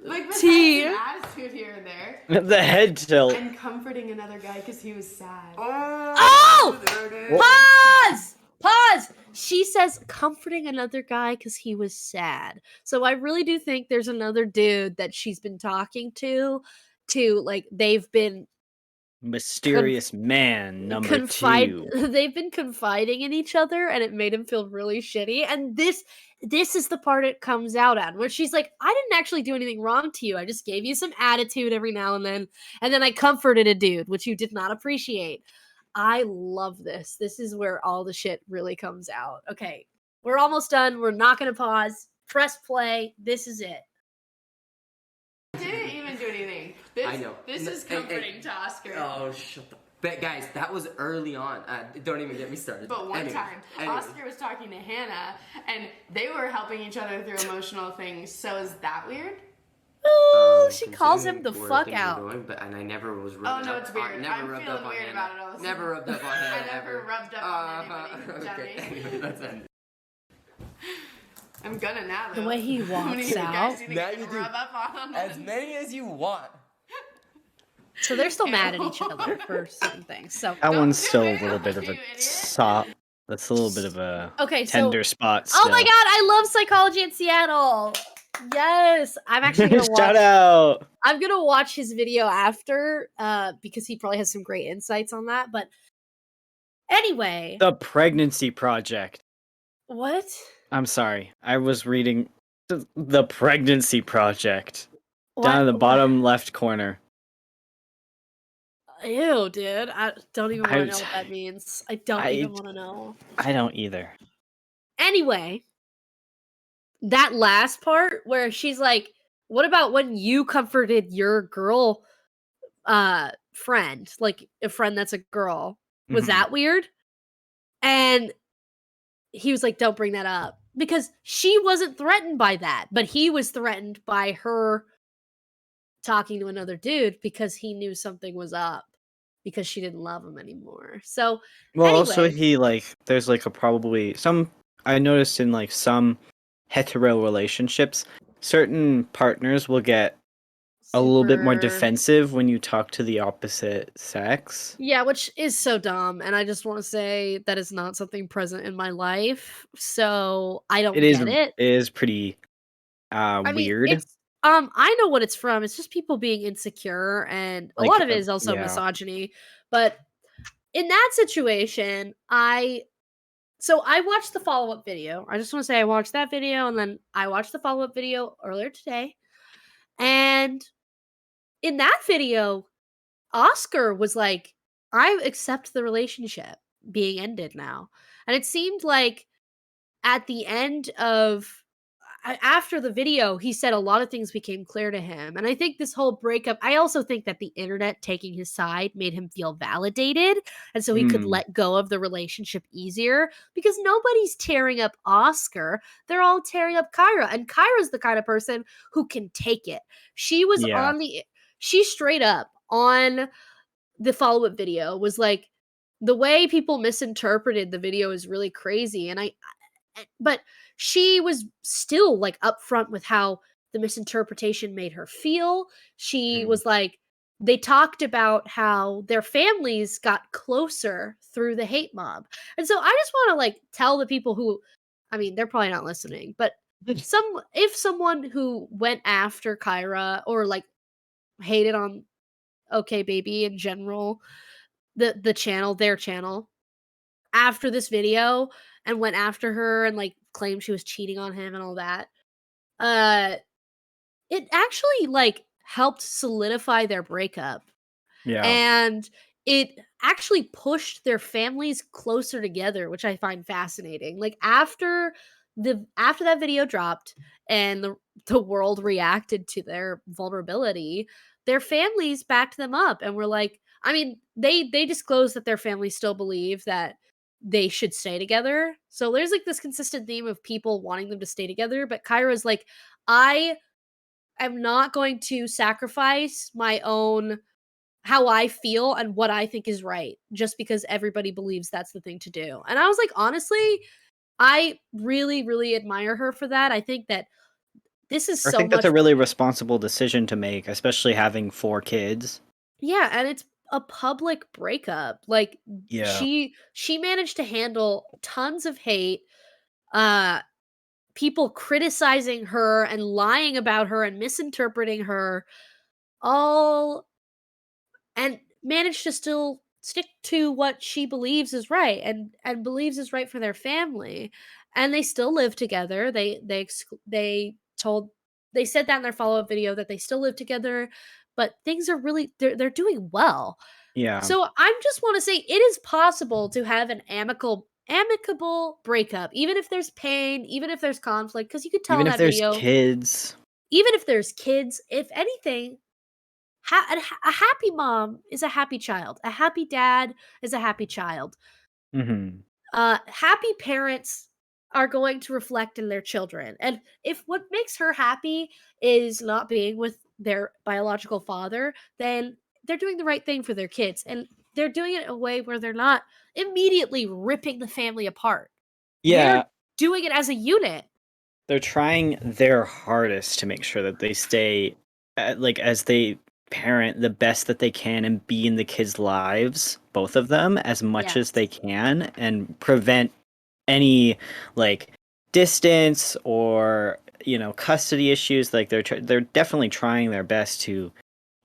Like besides Tea. an attitude here and there. The head tilt. And comforting another guy because he was sad. Oh! There it is. Pause! She says comforting another guy because he was sad. So I really do think there's another dude that she's been talking to like they've been Mysterious man number 2. They've been confiding in each other, and it made him feel really shitty. And this is the part it comes out at, where she's like, I didn't actually do anything wrong to you. I just gave you some attitude every now and then I comforted a dude, which you did not appreciate. I love this. This is where all the shit really comes out. Okay, we're almost done. We're not going to pause. Press play. This is it. I know. This is comforting to Oscar. Oh, shut the... But guys, that was early on. Don't even get me started. But one time, Oscar was talking to Hannah, and they were helping each other through emotional things. So is that weird? Oh, she calls him the fuck out. And I never was rubbed up. Oh, no, it's weird. I'm feeling weird about it all. Never rubbed up on Hannah. I never rubbed up on anybody. Okay, anyway, let's end it. I'm gonna now, though. The way he walks out. Now you do. Rub up on as many as you want. So they're still mad at each other for certain things. So that one's still a little bit of a soft. That's a little bit of a tender spot. Still. Oh my god, I love Psychology in Seattle. Yes, I'm actually gonna watch. Shout out! I'm gonna watch his video after, because he probably has some great insights on that. But anyway, the Pregnancy Project. What? I'm sorry, I was reading the Pregnancy Project down in the bottom left corner. Ew, dude! I don't even want to know what that means. I don't even want to know. I don't either. Anyway. That last part where she's like, what about when you comforted your girl friend, like a friend that's a girl? Was that weird? And he was like, don't bring that up, because she wasn't threatened by that, but he was threatened by her talking to another dude because he knew something was up, because she didn't love him anymore. So also he there's like a probably some I noticed in like some hetero relationships, certain partners will get a little bit more defensive when you talk to the opposite sex. Yeah, which is so dumb, and I just want to say that is not something present in my life, so I don't get it. It is pretty weird. I know what it's from. It's just people being insecure, and a lot of it is also misogyny. But in that situation, I watched the follow-up video. I just want to say I watched that video, and then I watched the follow-up video earlier today. And in that video, Oscar was like, I accept the relationship being ended now. And it seemed like at the end of after the video, he said a lot of things became clear to him. And I think this whole breakup, I also think that the internet taking his side made him feel validated. And so he could let go of the relationship easier, because nobody's tearing up Oscar. They're all tearing up Kyra. And Kyra's the kind of person who can take it. She was she straight up on the follow-up video was like, the way people misinterpreted the video is really crazy. But she was still like upfront with how the misinterpretation made her feel. She was like, they talked about how their families got closer through the hate mob. And so I just want to like tell the people who, I mean, they're probably not listening, but if someone who went after Kyra or like hated on OkBaby in general, the channel, their channel, after this video and went after her and like claimed she was cheating on him and all that, it actually like helped solidify their breakup. Yeah. And it actually pushed their families closer together, which I find fascinating. Like after that video dropped and the world reacted to their vulnerability, their families backed them up and were like, I mean, they disclosed that their families still believe that they should stay together. So there's like this consistent theme of people wanting them to stay together, but Kyra's like, I am not going to sacrifice my own, how I feel and what I think is right, just because everybody believes that's the thing to do. And I was like, honestly, I really, really admire her for that. I think that this is I think that's a really responsible decision to make, especially having 4 kids. Yeah, and it's a public breakup. Like, she managed to handle tons of hate, people criticizing her and lying about her and misinterpreting her, all, and managed to still stick to what she believes is right and believes is right for their family. And they still live together. They said that in their follow-up video, that they still live together, but things are really, they're doing well. Yeah. So I just want to say it is possible to have an amicable breakup, even if there's pain, even if there's conflict, because you could tell even in if that there's video, kids, even if there's kids, if anything, a happy mom is a happy child. A happy dad is a happy child. Mm-hmm. Happy parents are going to reflect in their children. And if what makes her happy is not being with their biological father, then they're doing the right thing for their kids. And they're doing it in a way where they're not immediately ripping the family apart. Yeah. They're doing it as a unit. They're trying their hardest to make sure that they stay, as they parent the best that they can and be in the kids' lives, both of them, as much as they can, and prevent any like distance or custody issues. Like they're definitely trying their best to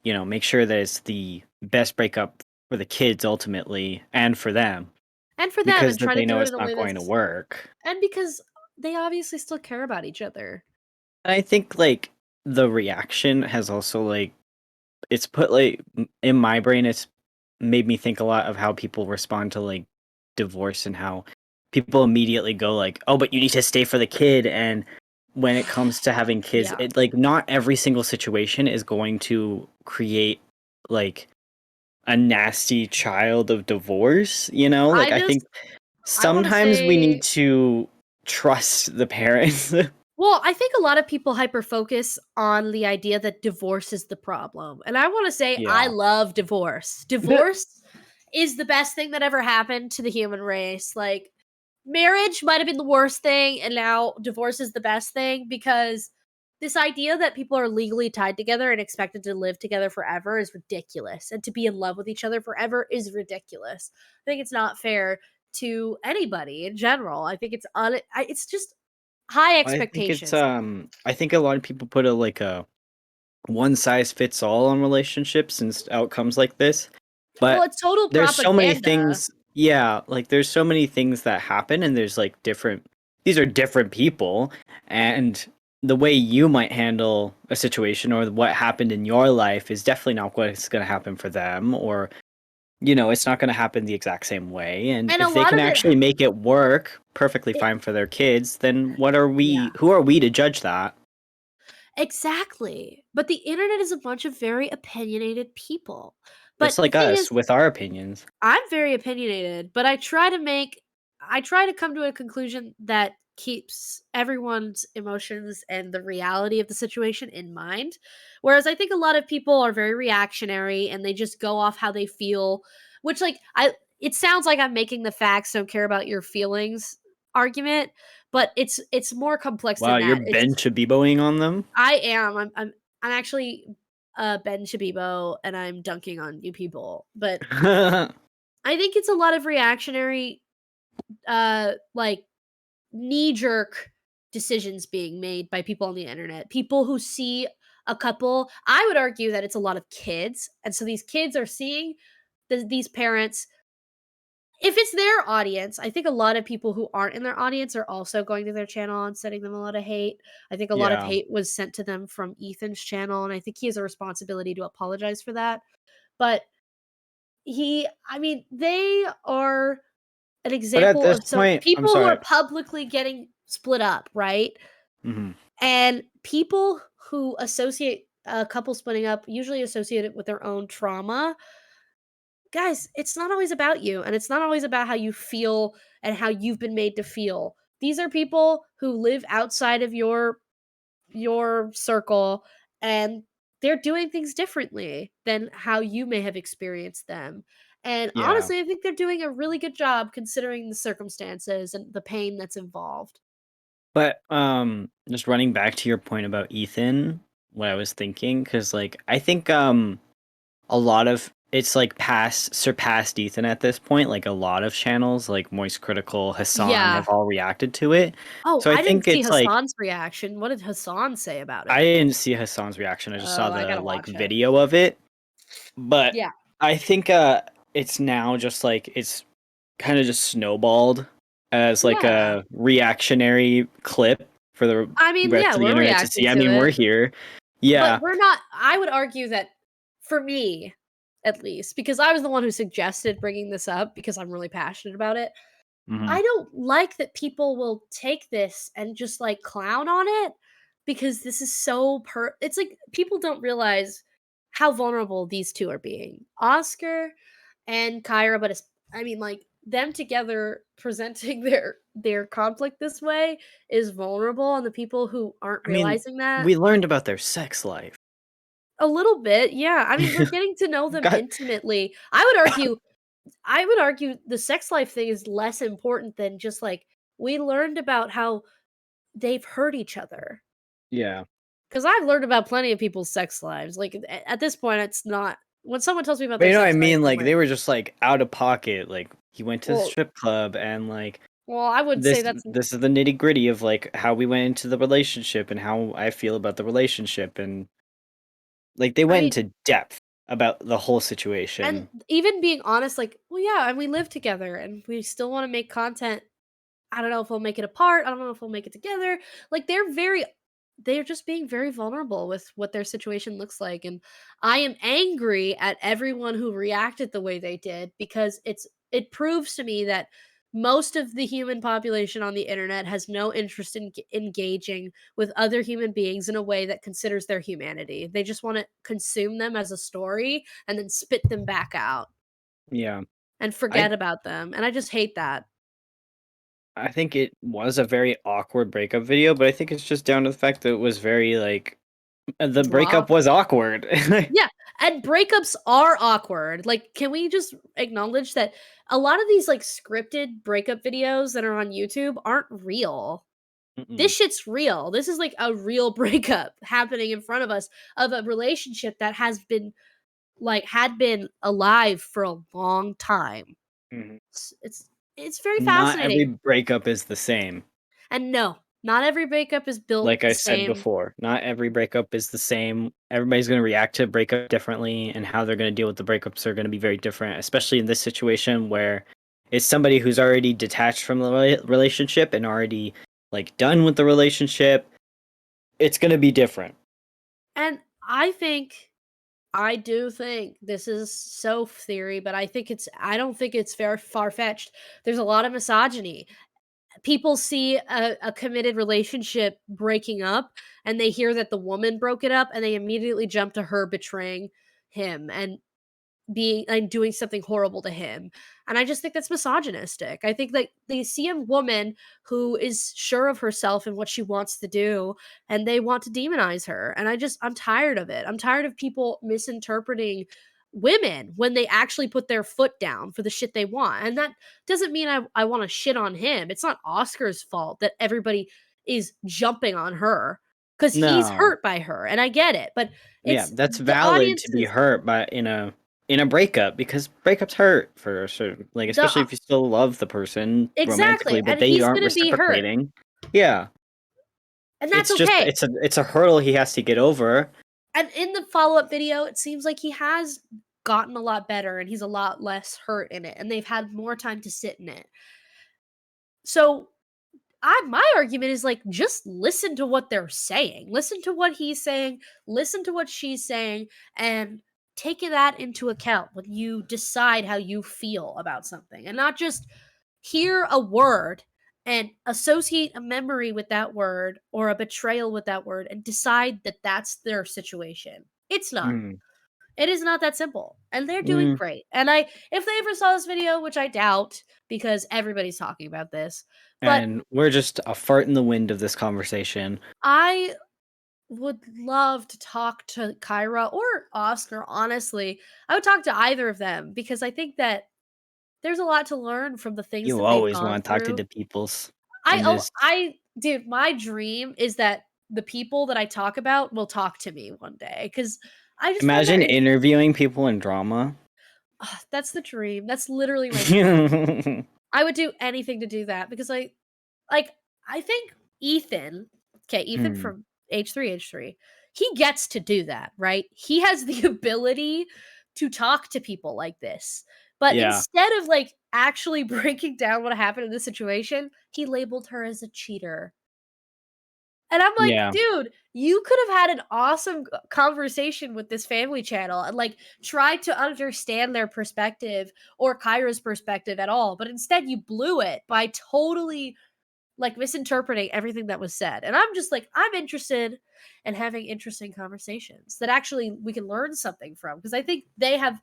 make sure that it's the best breakup for the kids ultimately and for them, and for them, because and try they to know do it it's in a not way going to work, and because they obviously still care about each other. And I think the reaction has also it's put in my brain, it's made me think a lot of how people respond to divorce, and how people immediately go oh, but you need to stay for the kid. And when it comes to having kids, Yeah. it not every single situation is going to create a nasty child of divorce, I think sometimes we need to trust the parents. Well, I think a lot of people hyper-focus on the idea that divorce is the problem. And I want to say I love divorce. Divorce is the best thing that ever happened to the human race. Marriage might have been the worst thing, and now divorce is the best thing, because this idea that people are legally tied together and expected to live together forever is ridiculous. And to be in love with each other forever is ridiculous. I think it's not fair to anybody in general. I think it's just high expectations. I think a lot of people put a one size fits all on relationships and outcomes like this. But well, it's total there's propaganda. so many things. Yeah, there's so many things that happen, and there's these are different people, and the way you might handle a situation or what happened in your life is definitely not what's going to happen for them, or it's not going to happen the exact same way. And if they can actually make it work perfectly fine for their kids, then what are we? Who are we to judge that? Exactly. But the internet is a bunch of very opinionated people. But Just like us with our opinions. I'm very opinionated, but I try to come to a conclusion that keeps everyone's emotions and the reality of the situation in mind. Whereas I think a lot of people are very reactionary and they just go off how they feel, which it sounds like I'm making the facts don't care about your feelings argument, but it's more complex than that. Wow, you're Ben Chabiboing on them? I am. I'm actually Ben Chabibo, and I'm dunking on you people. But I think it's a lot of reactionary knee-jerk decisions being made by people on the internet. People who see a couple, I would argue that it's a lot of kids, and so these kids are seeing these parents. If it's their audience, I think a lot of people who aren't in their audience are also going to their channel and sending them a lot of hate. I think a lot of hate was sent to them from Ethan's channel, and I think he has a responsibility to apologize for that. But they are an example of some people who are publicly getting split up, right? Mm-hmm. And people who associate a couple splitting up usually associate it with their own trauma. Guys, it's not always about you, and it's not always about how you feel and how you've been made to feel. These are people who live outside of your circle, and they're doing things differently than how you may have experienced them. And honestly, I think they're doing a really good job considering the circumstances and the pain that's involved. But just running back to your point about Ethan, what I was thinking, because I think a lot of it's surpassed Ethan at this point. A lot of channels like Moist Critical, Hassan have all reacted to it. Oh, so I didn't think see it's Hassan's reaction. What did Hassan say about it? I didn't see Hassan's reaction. I just saw the video it. of it. But yeah, I think it's now just it's kind of just snowballed as a reactionary clip for the rest of the internet to see. I mean, we're here. Yeah. But we're not. I would argue that for me, at least, because I was the one who suggested bringing this up because I'm really passionate about it. Mm-hmm. I don't like that people will take this and just clown on it, because this is so it's people don't realize how vulnerable these two are being. Oscar and Kyra, but I mean, like, them together presenting their conflict this way is vulnerable, and the people who aren't I mean, realizing that we learned about their sex life. a little bit, yeah. I mean, we're getting to know them God. intimately. I would argue the sex life thing is less important than just like we learned about how they've hurt each other. Yeah. Because I've learned about plenty of people's sex lives. Like at this point, it's not when someone tells me about But their you know what I sex life, mean? I'm Like, like, they were just, like, out of pocket. Like, he went to the well, strip club, and, like, well, I would say that's this is the nitty-gritty of, like, how we went into the relationship and how I feel about the relationship, and, like, they I went mean, into depth about the whole situation. and even being honest, like, well, yeah, and we live together, and we still want to make content. I don't know if we'll make it apart. I don't know if we'll make it together. Like they're just being very vulnerable with what their situation looks like. And I am angry at everyone who reacted the way they did because it proves to me that most of the human population on the internet has no interest in engaging with other human beings in a way that considers their humanity. They just want to consume them as a story and then spit them back out Yeah. and forget about them. And I just hate that. I think it was a very awkward breakup video, but I think it's just down to the fact that it was very, like, the breakup was awkward. Yeah, and breakups are awkward. Like, can we just acknowledge that a lot of these like scripted breakup videos that are on YouTube aren't real? This shit's real. This is like a real breakup happening in front of us of a relationship that has been had been alive for a long time. Mhm. It's very Not every fascinating. breakup is the same. And no, not every breakup is built Like the I said same. before, not every breakup is the same. Everybody's going to react to a breakup differently, and how they're going to deal with the breakups are going to be very different, especially in this situation where it's somebody who's already detached from the relationship and already, like, done with the relationship. It's going to be different. And I do think this is so theory, but I don't think it's very far-fetched. There's a lot of misogyny. People see a committed relationship breaking up and they hear that the woman broke it up and they immediately jump to her betraying him and being and doing something horrible to him. And I just think that's misogynistic. I think that they see a woman who is sure of herself and what she wants to do, and they want to demonize her. And I'm tired of it. I'm tired of people misinterpreting women when they actually put their foot down for the shit they want. And that doesn't mean I want to shit on him. It's not Oscar's fault that everybody is jumping on her because he's No. hurt by her. And I get it. But Yeah, it's that's the valid to be audiences. hurt by in a breakup, because breakups hurt for a certain, like, especially if you still love the person Exactly, romantically, but and they he's aren't gonna be hurt, reciprocating. Yeah. and that's It's just okay. it's a hurdle he has to get over. And in the follow-up video, it seems like he has gotten a lot better, and he's a lot less hurt in it, and they've had more time to sit in it. So, my argument is, like, just listen to what they're saying. Listen to what he's saying, listen to what she's saying, and take that into account when you decide how you feel about something, and not just hear a word and associate a memory with that word or a betrayal with that word and decide that that's their situation. It's not. Mm. It is not that simple. And they're doing Mm. great. And if they ever saw this video, which I doubt because everybody's talking about this, but And we're just a fart in the wind of this conversation. I would love to talk to Kyra or Oscar, honestly. I would talk to either of them because I think that there's a lot to learn from the things You that they've always gone want to talk to through. the peoples in this. Dude, my dream is that the people that I talk about will talk to me one day because I just find Imagine interviewing people in drama. that's the dream. That's literally my dream. I would do anything to do that because I think Ethan, okay, Ethan Mm. from H3H3, he gets to do that, right? He has the ability to talk to people like this. But Yeah. instead of like actually breaking down what happened in this situation, he labeled her as a cheater. And I'm like, Yeah. dude, you could have had an awesome conversation with this family channel and like try to understand their perspective or Kyra's perspective at all. But instead, you blew it by totally like misinterpreting everything that was said. And I'm just like, I'm interested in having interesting conversations that actually we can learn something from, because I think they have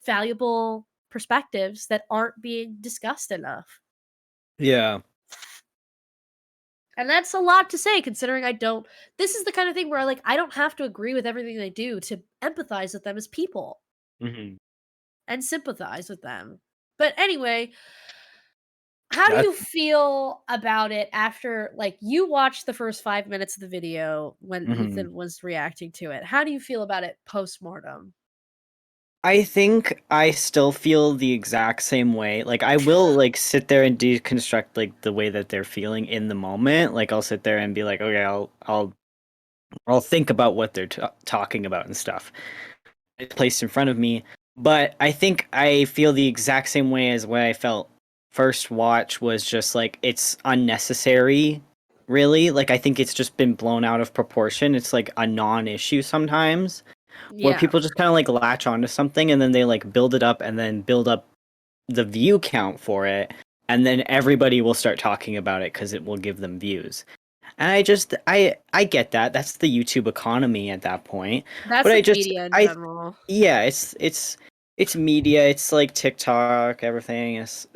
valuable perspectives that aren't being discussed enough. Yeah. And that's a lot to say, considering this is the kind of thing where I don't have to agree with everything they do to empathize with them as people and sympathize with them. But anyway, how do you feel about it after, like, you watched the first 5 minutes of the video when Ethan was reacting to it? How do you feel about it post-mortem? I think I still feel the exact same way. Like, I will, like, sit there and deconstruct, like, the way that they're feeling in the moment. Like, I'll sit there and be like, okay, I'll think about what they're talking about and stuff. It's placed in front of me. But I think I feel the exact same way as what I felt first watch, was just like, it's unnecessary, really. Like, I think it's just been blown out of proportion. It's like a non-issue sometimes, where people just kind of like latch onto something and then they like build it up and then build up the view count for it, and then everybody will start talking about it because it will give them views. And I get that. That's the YouTube economy at that point. That's but like media in general. Yeah, it's media. It's like TikTok, everything. It's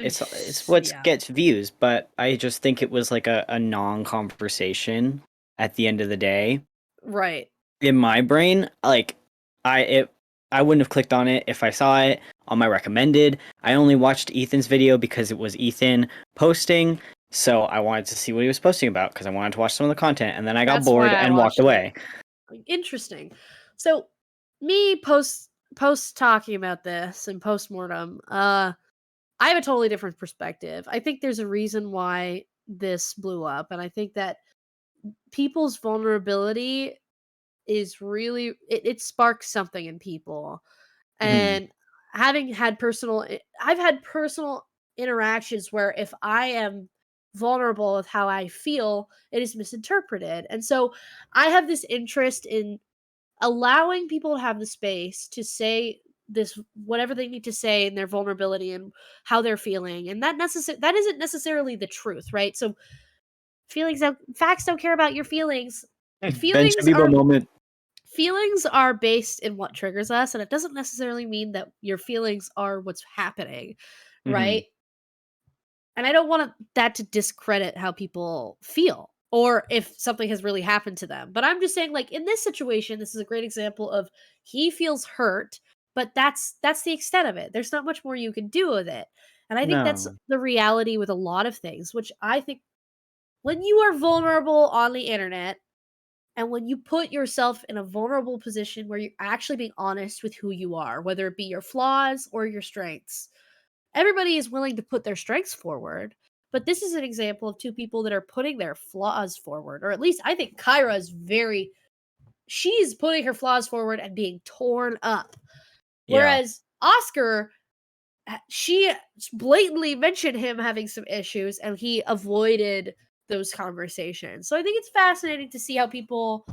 what gets views. But I just think it was like a non-conversation at the end of the day. Right. In my brain, like I wouldn't have clicked on it if I saw it on my recommended. I only watched Ethan's video because it was Ethan posting. So I wanted to see what he was posting about because I wanted to watch some of the content, and then I got bored and walked away. Interesting. So me post talking about this and post-mortem, I have a totally different perspective. I think there's a reason why this blew up, and I think that people's vulnerability is really it sparks something in people. And I've had personal interactions where if I am vulnerable with how I feel, it is misinterpreted. And so I have this interest in allowing people to have the space to say this, whatever they need to say, in their vulnerability and how they're feeling. And that isn't necessarily the truth, right? So facts don't care about your feelings. Feelings are based in what triggers us, and it doesn't necessarily mean that your feelings are what's happening, right? And I don't want that to discredit how people feel or if something has really happened to them. But I'm just saying, like, in this situation, this is a great example of he feels hurt, but that's the extent of it. There's not much more you can do with it. And I think that's the reality with a lot of things, which I think when you are vulnerable on the internet, and when you put yourself in a vulnerable position where you're actually being honest with who you are, whether it be your flaws or your strengths, everybody is willing to put their strengths forward. But this is an example of two people that are putting their flaws forward. Or at least I think Kyra is she's putting her flaws forward and being torn up. Whereas Oscar, she blatantly mentioned him having some issues and he avoided those conversations. So I think it's fascinating to see how people...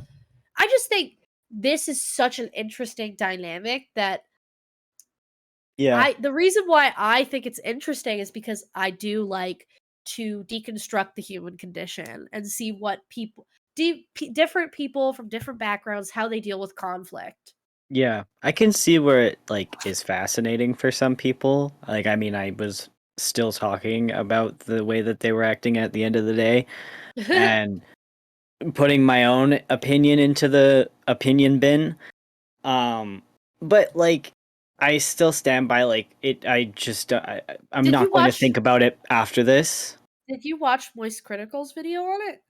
I just think this is such an interesting dynamic that the reason why I think it's interesting is because I do like to deconstruct the human condition and see what different people from different backgrounds, how they deal with conflict. Yeah, I can see where it like is fascinating for some people. Like, I mean, I was still talking about the way that they were acting at the end of the day and putting my own opinion into the opinion bin. But like, I still stand by like it. I'm not going to think about it after this. Did you watch Moist Critical's video on it?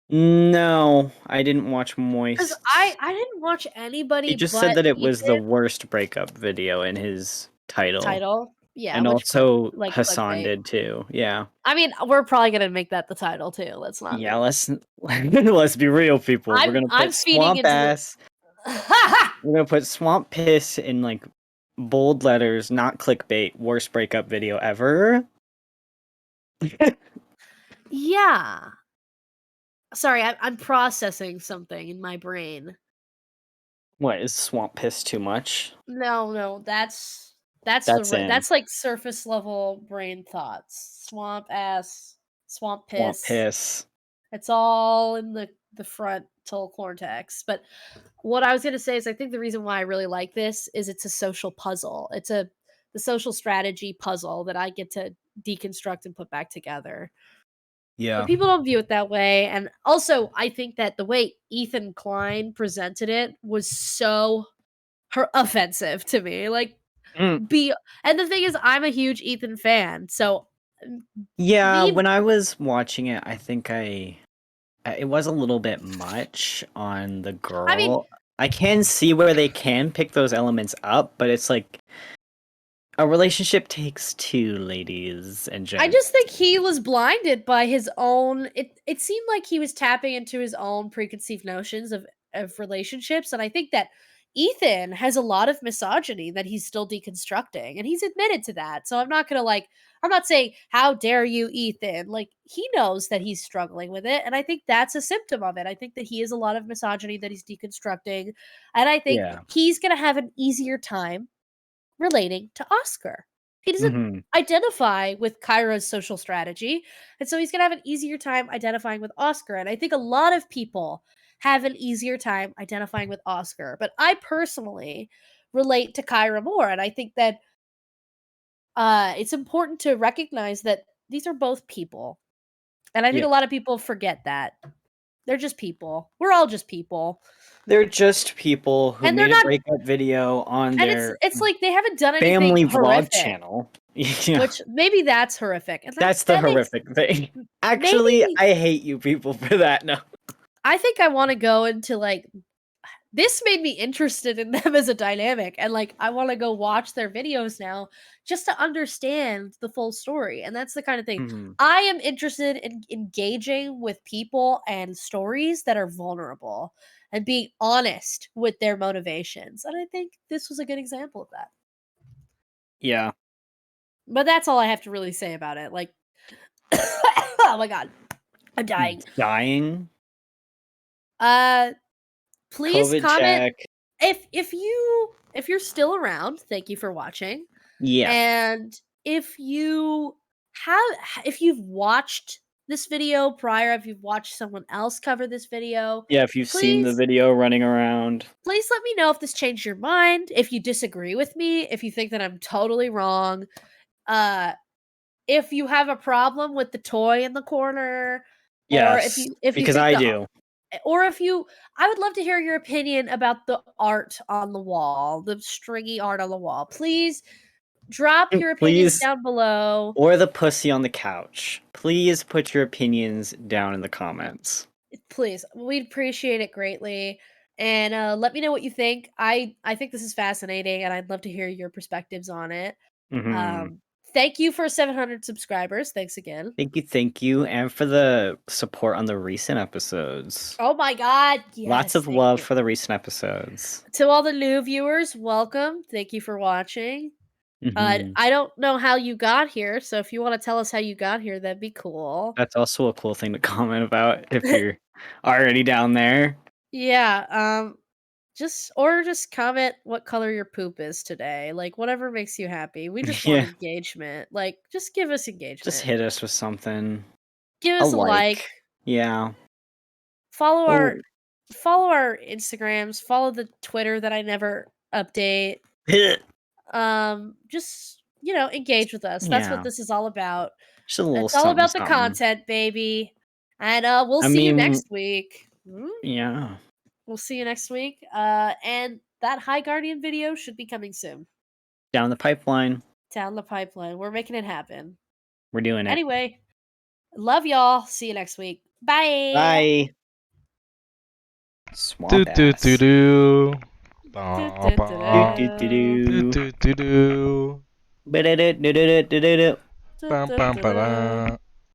No, I didn't watch Moist. Because I didn't watch anybody. He just said that it was the worst breakup video in his title. Yeah, and also Hassan did too. Yeah. I mean, we're probably gonna make that the title too. Let's not. Yeah, let's be real, people. We're gonna put swamp ass. We're gonna put swamp piss in like bold letters, not clickbait. Worst breakup video ever. Yeah. Sorry, I'm processing something in my brain. What, is swamp piss too much? No, that's like surface level brain thoughts. Swamp ass. Swamp Swamp piss. piss. It's all in the frontal cortex. But what I was going to say is I think the reason why I really like this is it's a social puzzle. It's the social strategy puzzle that I get to deconstruct and put back together. Yeah. But people don't view it that way. And also, I think that the way Ethan Klein presented it was so offensive to me. Like, and the thing is, I'm a huge Ethan fan. So, yeah, when I was watching it, I think it was a little bit much on the girl. I mean, I can see where they can pick those elements up, but it's like a relationship takes two, ladies and gents. I just think he was blinded by his own. It seemed like he was tapping into his own preconceived notions of relationships, and I think that Ethan has a lot of misogyny that he's still deconstructing, and he's admitted to that. So I'm not gonna I'm not saying how dare you, Ethan. Like, he knows that he's struggling with it, and I think that's a symptom of it. I think that he has a lot of misogyny that he's deconstructing, and I think he's gonna have an easier time relating to Oscar. He doesn't identify with Kyra's social strategy, and so he's going to have an easier time identifying with Oscar. And I think a lot of people have an easier time identifying with Oscar, but I personally relate to Kyra more, and I think that it's important to recognize that these are both people. And I think a lot of people forget that. They're just people. We're all just people. They're just people who made a breakup video on their it's like they haven't done anything family horrific, vlog channel. Which maybe that's horrific. And that's the horrific thing. Actually, I hate you people for that. No. I think I want to go into this made me interested in them as a dynamic, and I want to go watch their videos now just to understand the full story. And that's the kind of thing I am interested in, engaging with people and stories that are vulnerable and being honest with their motivations. And I think this was a good example of that. Yeah. But that's all I have to really say about it. Oh my god. I'm dying. Dying? Please COVID comment check. if you're still around. Thank you for watching. Yeah. And if you've watched this video prior, if you've watched someone else cover this video, if you've seen the video running around, please let me know if this changed your mind, if you disagree with me, if you think that I'm totally wrong, if you have a problem with the toy in the corner, yes, or if because I do. Or I would love to hear your opinion about the art on the wall, the stringy art on the wall. Please drop your opinions down below. Or the pussy on the couch. Please put your opinions down in the comments. Please. We'd appreciate it greatly. And let me know what you think. I think this is fascinating, and I'd love to hear your perspectives on it. Thank you for 700 subscribers. Thanks again. Thank you. And for the support on the recent episodes. Oh my god. Yes, lots of love for the recent episodes. To all the new viewers, welcome. Thank you for watching. I don't know how you got here, so if you want to tell us how you got here, that'd be cool. That's also a cool thing to comment about if you're already down there. Yeah, just comment what color your poop is today. Whatever makes you happy. We just want engagement. Just give us engagement. Just hit us with something. Give us a like. Yeah. Follow our Instagrams. Follow the Twitter that I never update. Just engage with us. That's what this is all about. Just a little it's all about the content, baby. And we'll see you next week. Yeah. We'll see you next week. And that High Guardian video should be coming soon. Down the pipeline. We're making it happen. We're doing it. Anyway, love y'all. See you next week. Bye. Bye. Swamp ass. Do do do do. Do do do do do.